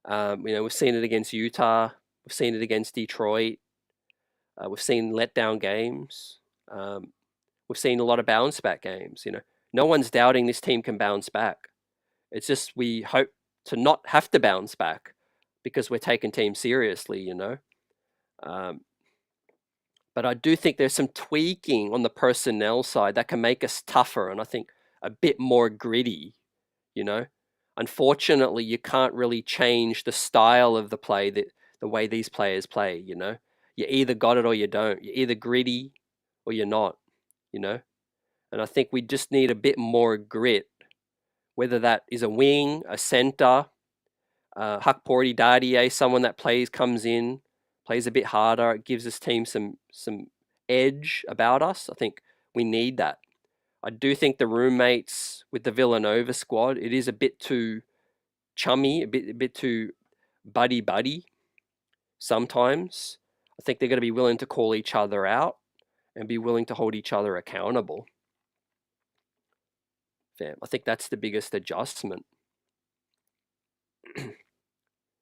We've seen it against Utah. We've seen it against Detroit. We've seen letdown games. We've seen a lot of bounce back games. No one's doubting this team can bounce back. It's just we hope to not have to bounce back because we're taking teams seriously, But I do think there's some tweaking on the personnel side that can make us tougher and I think a bit more gritty, Unfortunately, you can't really change the style of the play, the way these players play, You either got it or you don't. You're either gritty or you're not, And I think we just need a bit more grit, whether that is a wing, a center, Hakporti Dadier, someone that comes in, plays a bit harder. It gives this team some edge about us. I think we need that. I do think the roommates with the Villanova squad, it is a bit too chummy, a bit too buddy sometimes. I think they're going to be willing to call each other out and be willing to hold each other accountable. Fam, I think that's the biggest adjustment.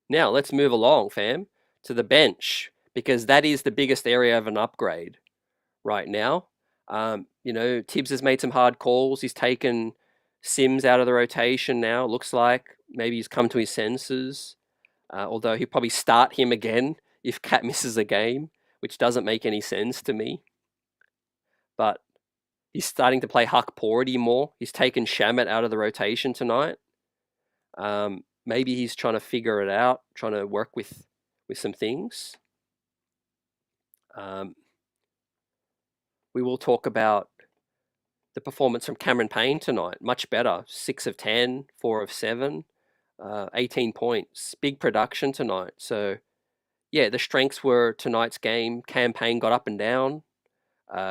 Now, let's move along, fam, to the bench, because that is the biggest area of an upgrade right now. Tibbs has made some hard calls. He's taken Sims out of the rotation now, looks like. Maybe he's come to his senses, although he'll probably start him again if Cat misses a game, which doesn't make any sense to me. But he's starting to play Hakporti more. He's taken Shamet out of the rotation tonight. Maybe he's trying to figure it out, trying to work with some things. We will talk about the performance from Cameron Payne tonight. Much better. 6 of 10, 4 of 7, 18 points. Big production tonight. So, yeah, the strengths were tonight's game. Cam Payne got up and down.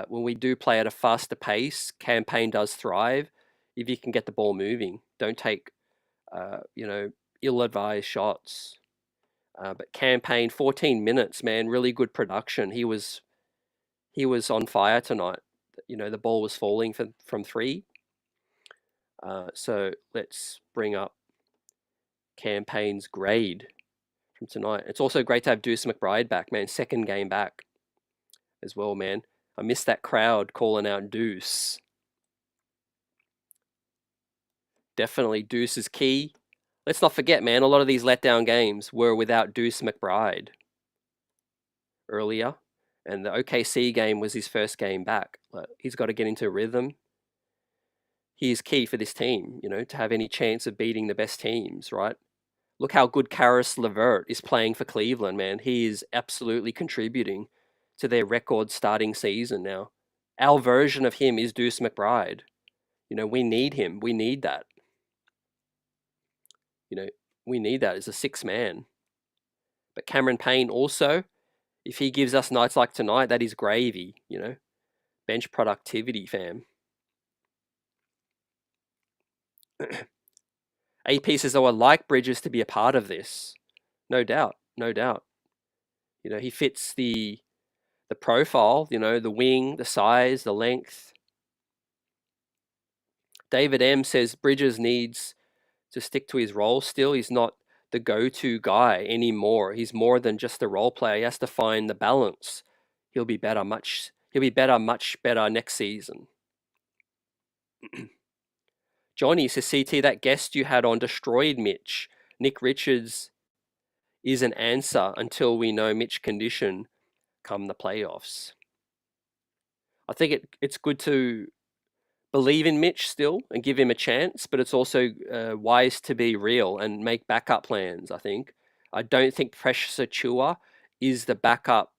When we do play at a faster pace, Cam Payne does thrive if you can get the ball moving. Don't take, ill-advised shots. But Cam Payne, 14 minutes, man, really good production. He was on fire tonight. The ball was falling from 3. So let's bring up Cam Payne's grade from tonight. It's also great to have Deuce McBride back, man. Second game back as well, man. I missed that crowd calling out Deuce. Definitely Deuce is key. Let's not forget, man, a lot of these letdown games were without Deuce McBride earlier. And the OKC game was his first game back. He's got to get into rhythm. He is key for this team, to have any chance of beating the best teams, right? Look how good Karis LeVert is playing for Cleveland, man. He is absolutely contributing to their record starting season now. Our version of him is Deuce McBride. We need him. We need that. We need that as a sixth man. But Cameron Payne also, if he gives us nights like tonight, that is gravy, Bench productivity, fam. AP says, I would like Bridges to be a part of this. No doubt. He fits the profile, the wing, the size, the length. David M says Bridges needs to stick to his role still. He's not the go-to guy anymore. He's more than just a role player. He has to find the balance. He'll be much better next season. Johnny says, CT, that guest you had on destroyed Mitch. Nick Richards is an answer until we know Mitch condition come the playoffs. I think it's good to believe in Mitch still and give him a chance, but it's also wise to be real and make backup plans, I think. I don't think Precious Achua is the backup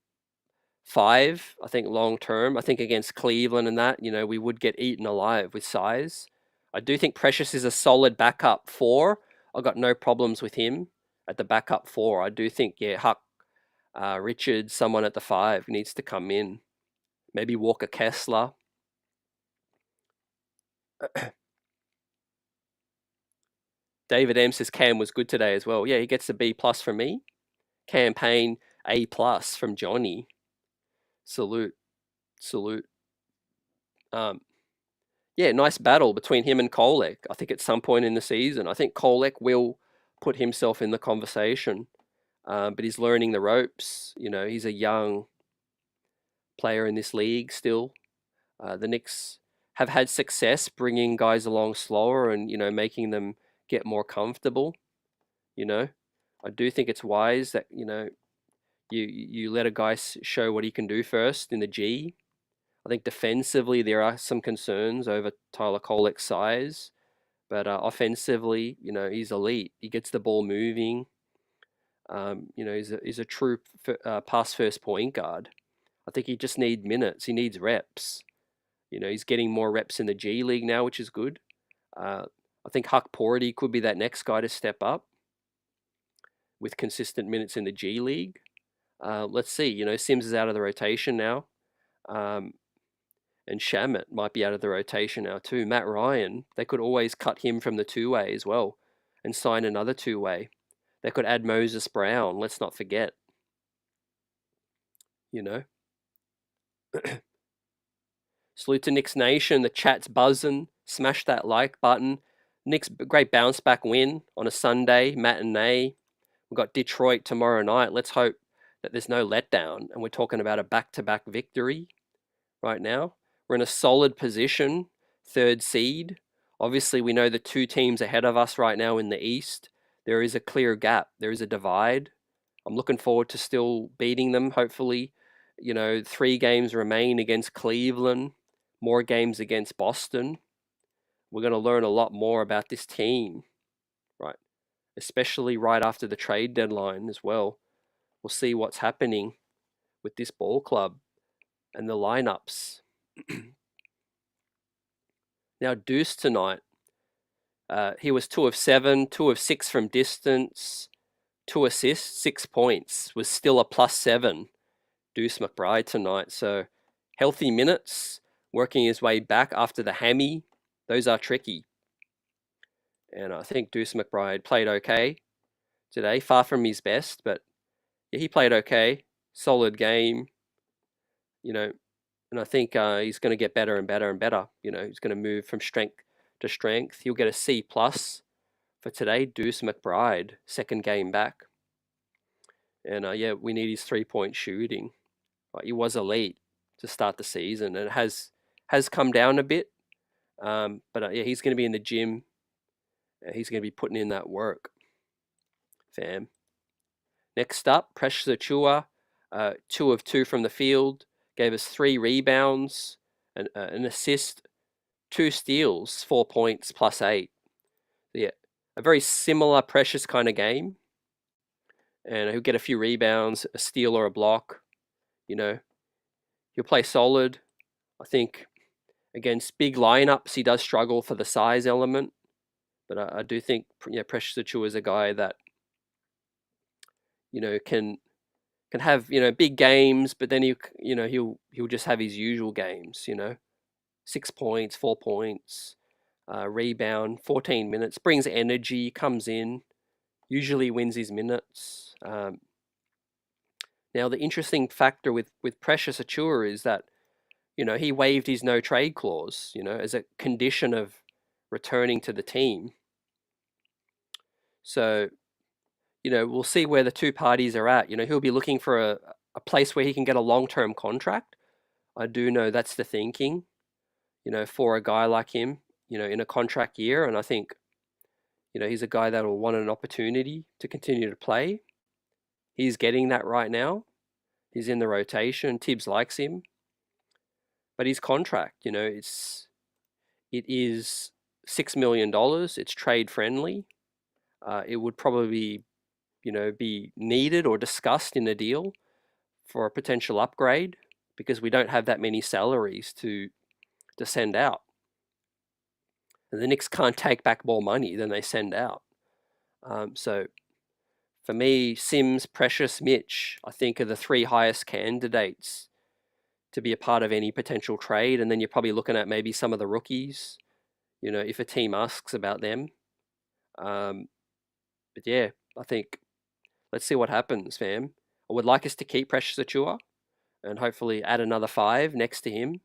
5, I think, long term. I think against Cleveland and that, we would get eaten alive with size. I do think Precious is a solid backup 4. I've got no problems with him at the backup 4. I do think, Huck, Richards, someone at the 5 needs to come in. Maybe Walker Kessler. David M says Cam was good today as well. Yeah, he gets a B+ from me. Campaign A+ from Johnny. Salute. Nice battle between him and Kolek. I think at some point in the season, I think Kolek will put himself in the conversation, but he's learning the ropes. He's a young player in this league still. The Knicks have had success bringing guys along slower and, making them get more comfortable. I do think it's wise that, you let a guy show what he can do first in the G. I think defensively there are some concerns over Tyler Kolek's size, but offensively, he's elite. He gets the ball moving. He's a true pass first point guard. I think he just needs minutes. He needs reps. He's getting more reps in the G League now, which is good. I think Huck Porty could be that next guy to step up with consistent minutes in the G League. Let's see. Sims is out of the rotation now. And Shamet might be out of the rotation now too. Matt Ryan, they could always cut him from the 2-way as well and sign another 2-way. They could add Moses Brown. Let's not forget. Salute to Knicks Nation. The chat's buzzing. Smash that like button. Knicks, great bounce back win on a Sunday matinee. We've got Detroit tomorrow night. Let's hope that there's no letdown. And we're talking about a back-to-back victory right now. We're in a solid position, 3rd seed. Obviously, we know the 2 teams ahead of us right now in the East. There is a clear gap. There is a divide. I'm looking forward to still beating them, hopefully. 3 games remain against Cleveland, more games against Boston. We're going to learn a lot more about this team, right? Especially right after the trade deadline as well. We'll see what's happening with this ball club and the lineups. Now, Deuce tonight, he was 2 of 7, 2 of 6 from distance, 2 assists, 6 points, was still a +7. Deuce McBride tonight. So healthy minutes, working his way back after the hammy. Those are tricky. And I think Deuce McBride played okay today, far from his best, but he played okay. Solid game, and I think he's going to get better and better and better. He's going to move from strength to strength. He'll get a C+ for today. Deuce McBride, 2nd game back. And we need his 3-point shooting. He was elite to start the season, and it has come down a bit. But he's going to be in the gym. He's going to be putting in that work, fam. Next up, Precious Achua, 2 of 2 from the field. Gave us 3 rebounds, an assist, 2 steals, 4 points, +8. a very similar Precious kind of game, and he'll get a few rebounds, a steal or a block. You know, he'll play solid. I think against big lineups, he does struggle for the size element, but I do think Precious Achiuwa is a guy that can have big games, but then he'll just have his usual games. 6 points, 4 points, rebound, 14 minutes, brings energy, comes in, usually wins his minutes. Now the interesting factor with Precious Achiuwa is that he waived his no trade clause, as a condition of returning to the team. So we'll see where the two parties are at. He'll be looking for a place where he can get a long-term contract. I do know that's the thinking, for a guy like him, in a contract year. And I think, he's a guy that will want an opportunity to continue to play. He's getting that right now. He's in the rotation. Tibbs likes him. But his contract, it is $6 million. It's trade friendly. It would probably be needed or discussed in a deal for a potential upgrade, because we don't have that many salaries to send out. And the Knicks can't take back more money than they send out. So for me, Sims, Precious, Mitch, I think are the three highest candidates to be a part of any potential trade. And then you're probably looking at maybe some of the rookies, if a team asks about them. But yeah, I think let's see what happens, fam. I would like us to keep Precious Achiuwa and hopefully add another 5 next to him.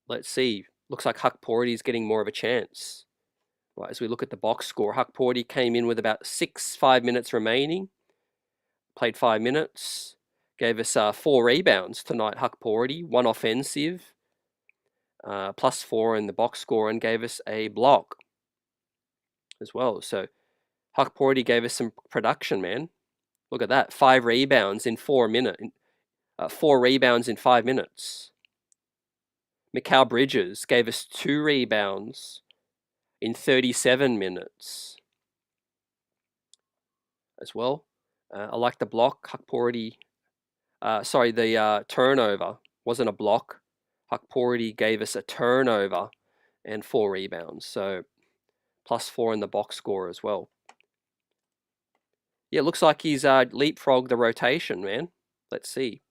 Let's see. Looks like Huck Porty is getting more of a chance. Right, as we look at the box score, Huck Porty came in with about 5 minutes remaining. Played 5 minutes. Gave us 4 rebounds tonight, Huck Porty. 1 offensive. +4 in the box score, and gave us a block as well. So Huck Porty gave us some production, man. Look at that. 5 rebounds in 4 minutes. 4 rebounds in 5 minutes. Mikal Bridges gave us 2 rebounds in 37 minutes as well. I like the block. Huck Porty, the turnover wasn't a block. Huck Porty gave us a turnover and 4 rebounds. So +4 in the box score as well. Yeah, looks like he's leapfrogged the rotation, man. Let's see.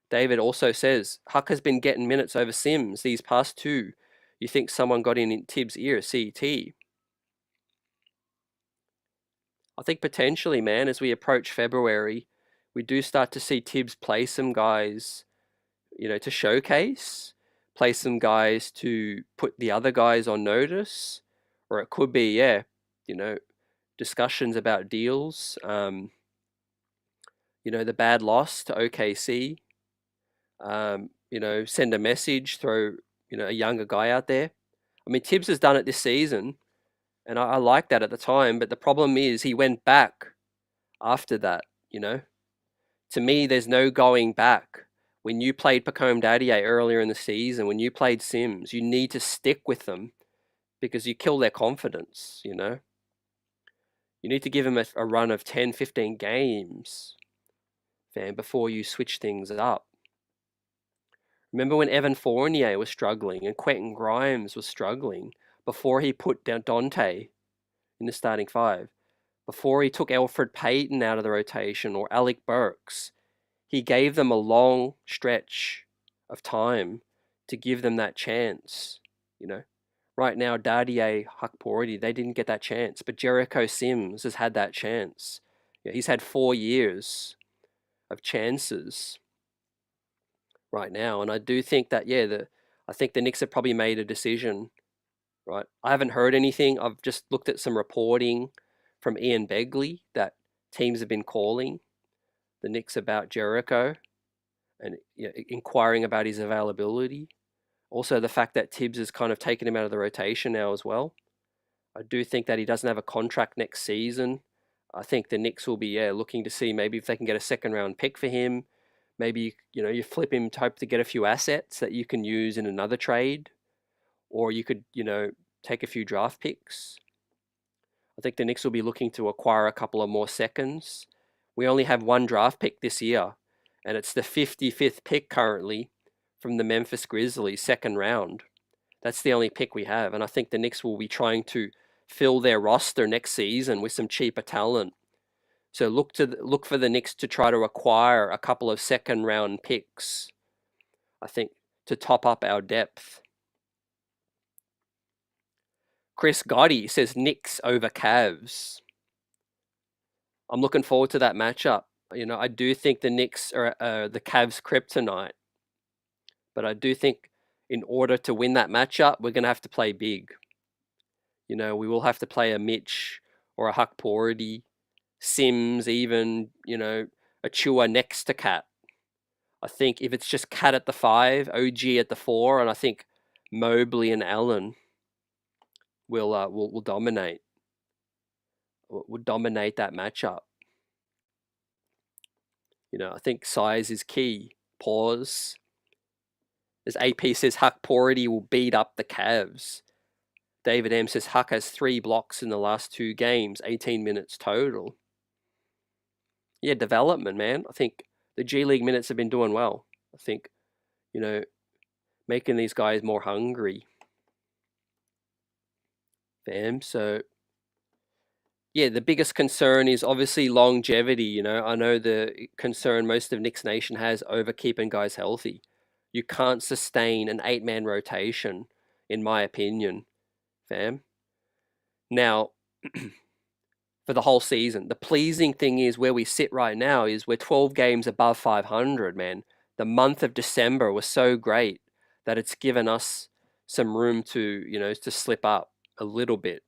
David also says, Huck has been getting minutes over Sims these past 2. You think someone got in Tibbs' ear, CT? I think potentially, man, as we approach February, we do start to see Tibbs play some guys, to showcase, play some guys to put the other guys on notice, or it could be, discussions about deals. The bad loss to OKC. Send a message, throw, a younger guy out there. I mean, Tibbs has done it this season, and I like that at the time, but the problem is he went back after that, To me, there's no going back. When you played Pacome Dadier earlier in the season, when you played Sims, you need to stick with them because you kill their confidence, You need to give them a run of 10, 15 games, fam, before you switch things up. Remember when Evan Fournier was struggling and Quentin Grimes was struggling before he put down Dante in the starting 5? Before he took Elfrid Payton out of the rotation or Alec Burks, he gave them a long stretch of time to give them that chance, Right now, Dadier, Huck Porty, they didn't get that chance, but Jericho Sims has had that chance. He's had 4 years of chances right now, and I do think that I think the Knicks have probably made a decision, right? I haven't heard anything. I've just looked at some reporting from Ian Begley that teams have been calling the Knicks about Jericho and inquiring about his availability. Also, the fact that Tibbs has kind of taken him out of the rotation now as well. I do think that he doesn't have a contract next season. I think the Knicks will be looking to see maybe if they can get a 2nd-round pick for him. Maybe, you flip him to hope to get a few assets that you can use in another trade. Or you could, take a few draft picks. I think the Knicks will be looking to acquire a couple of more seconds. We only have one draft pick this year, and it's the 55th pick currently from the Memphis Grizzlies, second round. That's the only pick we have, and I think the Knicks will be trying to fill their roster next season with some cheaper talent. So look for the Knicks to try to acquire a couple of second round picks, I think, to top up our depth. Chris Gotti says Knicks over Cavs. I'm looking forward to that matchup. I do think the Knicks are the Cavs' kryptonite, but I do think in order to win that matchup, we're going to have to play big. We will have to play a Mitch or a Huck Porty, Sims even, a Chua next to Cat. I think if it's just Cat at the 5, OG at the 4, and I think Mobley and Allen will dominate. Will dominate that matchup. I think size is key. Pause. As AP says, Huck Porty will beat up the Cavs. David M says Huck has 3 blocks in the last 2 games, 18 minutes total. Yeah, development, man. I think the G League minutes have been doing well. I think, making these guys more hungry. Fam. So, yeah, the biggest concern is obviously longevity. I know the concern most of Knicks Nation has over keeping guys healthy. You can't sustain an 8-man rotation, in my opinion, fam. Now, for the whole season, the pleasing thing is where we sit right now is we're 12 games above 500, man. The month of December was so great that it's given us some room to, to slip up a little bit.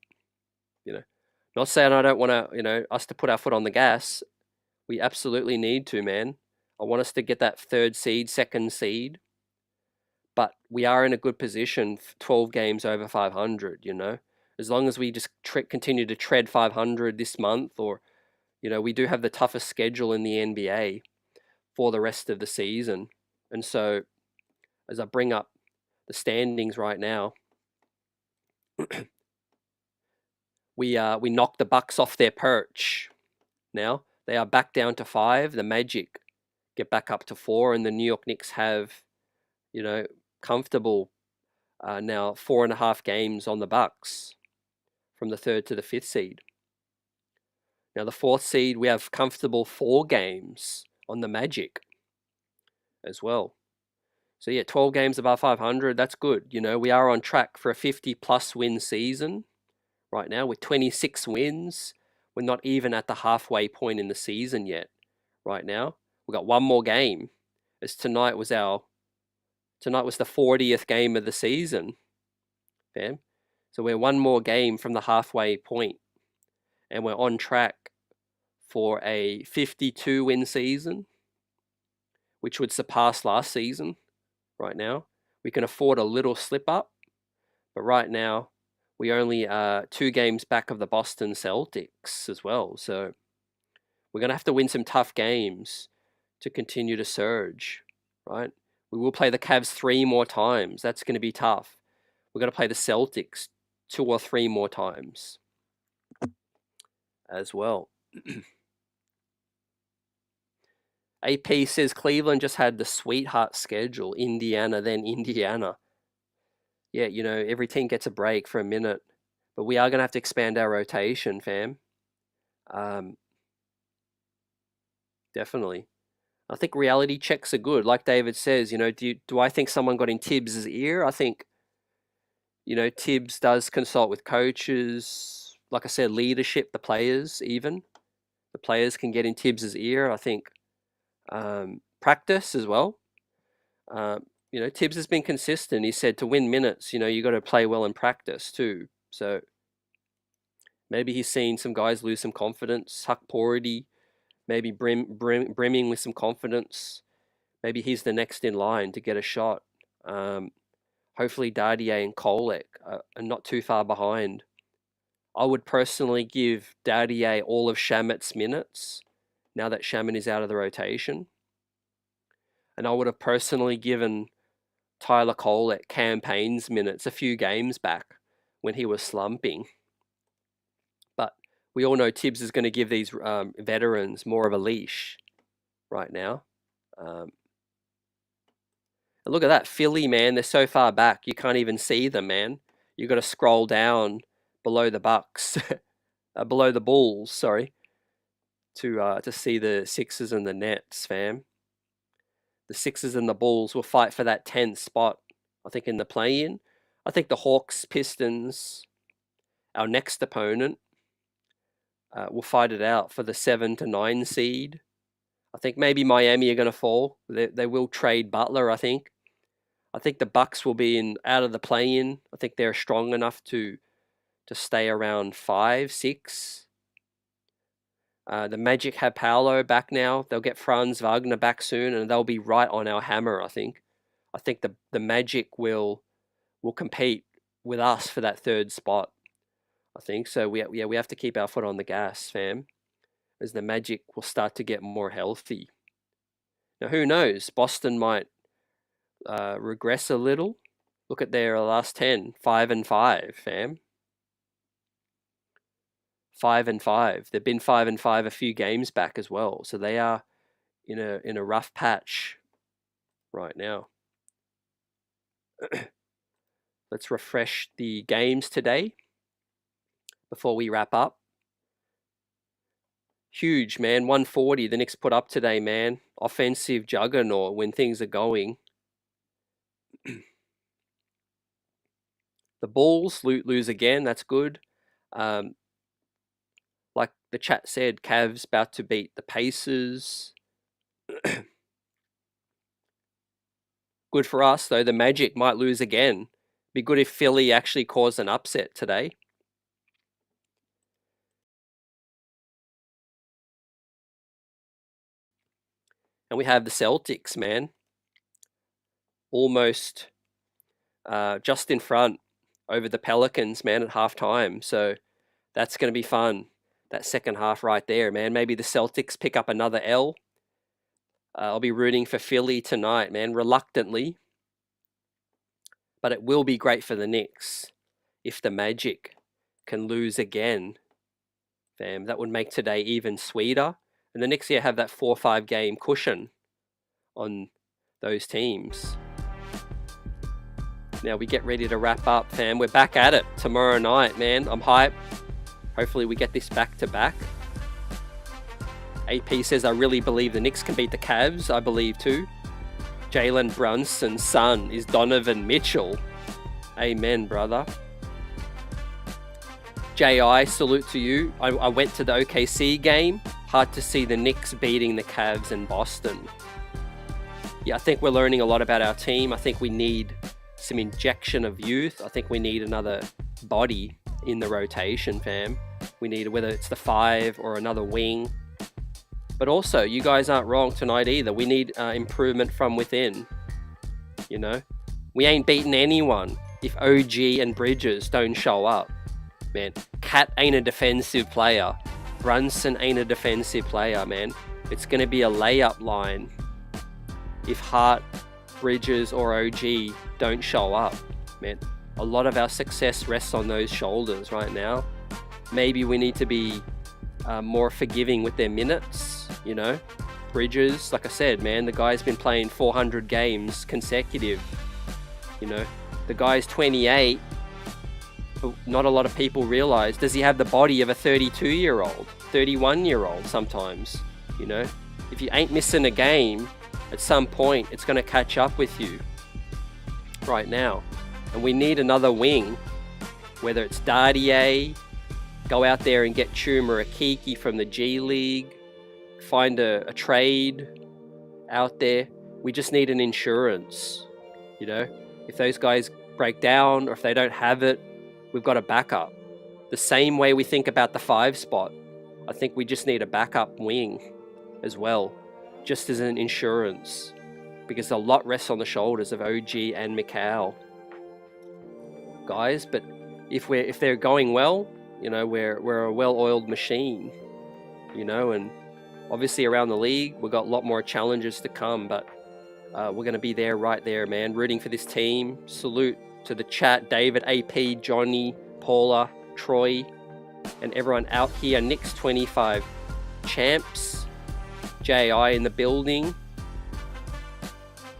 Not saying I don't want to, us to put our foot on the gas. We absolutely need to, man. I want us to get that 3rd seed, 2nd seed. But we are in a good position, 12 games over 500, As long as we just continue to tread 500 this month, or, we do have the toughest schedule in the NBA for the rest of the season. And so, as I bring up the standings right now, we knocked the Bucks off their perch. Now they are back down to 5. The Magic get back up to 4, and the New York Knicks have, comfortable now 4.5 games on the Bucks from the 3rd to the 5th seed. Now the 4th seed, we have comfortable 4 games on the Magic as well. So yeah, 12 games above 500, that's good. We are on track for a 50+ win season right now with 26 wins. We're not even at the halfway point in the season yet right now. We've got one more game, as tonight was the 40th game of the season, fam. So we're one more game from the halfway point, and we're on track for a 52 win season, which would surpass last season right now. We can afford a little slip up, but right now we only are 2 games back of the Boston Celtics as well. So we're going to have to win some tough games to continue to surge, right? We will play the Cavs 3 more times. That's going to be tough. We're going to play the Celtics 2 or 3 more times as well. AP says Cleveland just had the sweetheart schedule, Indiana, then Indiana. Yeah, every team gets a break for a minute, but we are going to have to expand our rotation, fam. Definitely. I think reality checks are good. Like David says, do I think someone got in Tibbs' ear? I think, Tibbs does consult with coaches. Like I said, leadership, the players even. The players can get in Tibbs' ear. I think practice as well. Tibbs has been consistent. He said to win minutes, you got to play well in practice too. So maybe he's seen some guys lose some confidence. Huck Porty, maybe brimming with some confidence. Maybe he's the next in line to get a shot. Hopefully Dardier and Kolek are not too far behind. I would personally give Dardier all of Shamet's minutes now that Shamet is out of the rotation. And I would have personally given Tyler Kolek campaigns minutes a few games back when he was slumping. But We all know Tibbs is going to give these veterans more of a leash right now. And look at that, Philly, man. They're so far back, you can't even see them, man. You've got to scroll down below the Bucks, below the Bulls, sorry, to see the Sixers and the Nets, fam. The Sixers and the Bulls will fight for that 10th spot, I think, in the play-in. I think the Hawks, Pistons, our next opponent, will fight it out for the 7 to 9 seed. I think maybe Miami are going to fall. They will trade Butler, I think. I think the Bucks will be out of the play-in. I think they're strong enough to stay around 5, 6. The Magic have Paolo back now. They'll get Franz Wagner back soon, and they'll be right on our hammer, I think. I think the Magic will compete with us for that 3rd spot, I think. So we have to keep our foot on the gas, fam, as the Magic will start to get more healthy. Now, who knows? Boston might regress a little. Look at their last 10, 5-5, fam. 5-5. They've been 5-5 a few games back as well, so they are in a rough patch right now. Let's refresh the games today before we wrap up. Huge, man. 140 the Knicks put up today, man. Offensive juggernaut when things are going. The Bulls lose again. That's good. Like the chat said, Cavs about to beat the Pacers. Good for us, though. The Magic might lose again. Be good if Philly actually caused an upset today. And we have the Celtics, man. Almost just in front over the Pelicans, man, at halftime. So that's going to be fun. That second half right there, man. Maybe the Celtics pick up another L. I'll be rooting for Philly tonight, man, reluctantly. But it will be great for the Knicks if the Magic can lose again. Fam, that would make today even sweeter. And the Knicks here have that 4 or 5 game cushion on those teams. Now we get ready to wrap up, fam. We're back at it tomorrow night, man. I'm hyped. Hopefully we get this back to back. AP says, I really believe the Knicks can beat the Cavs. I believe too. Jalen Brunson's son is Donovan Mitchell. Amen, brother. J.I., salute to you. I went to the OKC game. Hard to see the Knicks beating the Cavs in Boston. Yeah, I think we're learning a lot about our team. I think we need some injection of youth. I think we need another body in the rotation, fam. We need, whether it's the 5 or another wing. But also, you guys aren't wrong tonight either. We need improvement from within. You know? We ain't beating anyone if OG and Bridges don't show up. Man, Cat ain't a defensive player. Brunson ain't a defensive player, man. It's going to be a layup line if Hart, Bridges, or OG don't show up, man. A lot of our success rests on those shoulders right now. Maybe we need to be more forgiving with their minutes, you know. Bridges, like I said, man, the guy's been playing 400 games consecutive. You know, the guy's 28. But not a lot of people realize, does he have the body of a 32-year-old, 31-year-old sometimes, you know? If you ain't missing a game, at some point, it's going to catch up with you right now. And we need another wing, whether it's Dardier, go out there and get Chuma Akiki from the G League, find a trade out there. We just need an insurance, you know? If those guys break down or if they don't have it, we've got a backup. The same way we think about the 5 spot, I think we just need a backup wing as well, just as an insurance, because a lot rests on the shoulders of OG and Mikal, guys. But if they're going well, you know, we're a well-oiled machine, you know. And obviously around the league, we've got a lot more challenges to come, but we're going to be there, right there, man, rooting for this team. Salute to the chat, David, AP, Johnny, Paula, Troy. and everyone out here. Knicks 25 champs. JI in the building.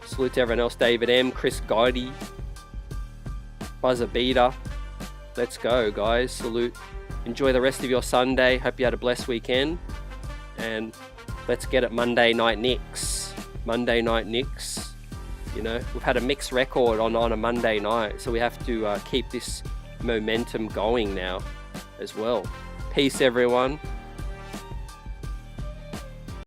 Salute to everyone else. David M, Chris Gotti, Buzzer Beater. Let's go, guys. Salute. Enjoy the rest of your Sunday. Hope you had a blessed weekend. And let's get it. Monday Night Knicks. Monday Night Knicks. You know, we've had a mixed record on a Monday night, so we have to keep this momentum going now as well. Peace, everyone.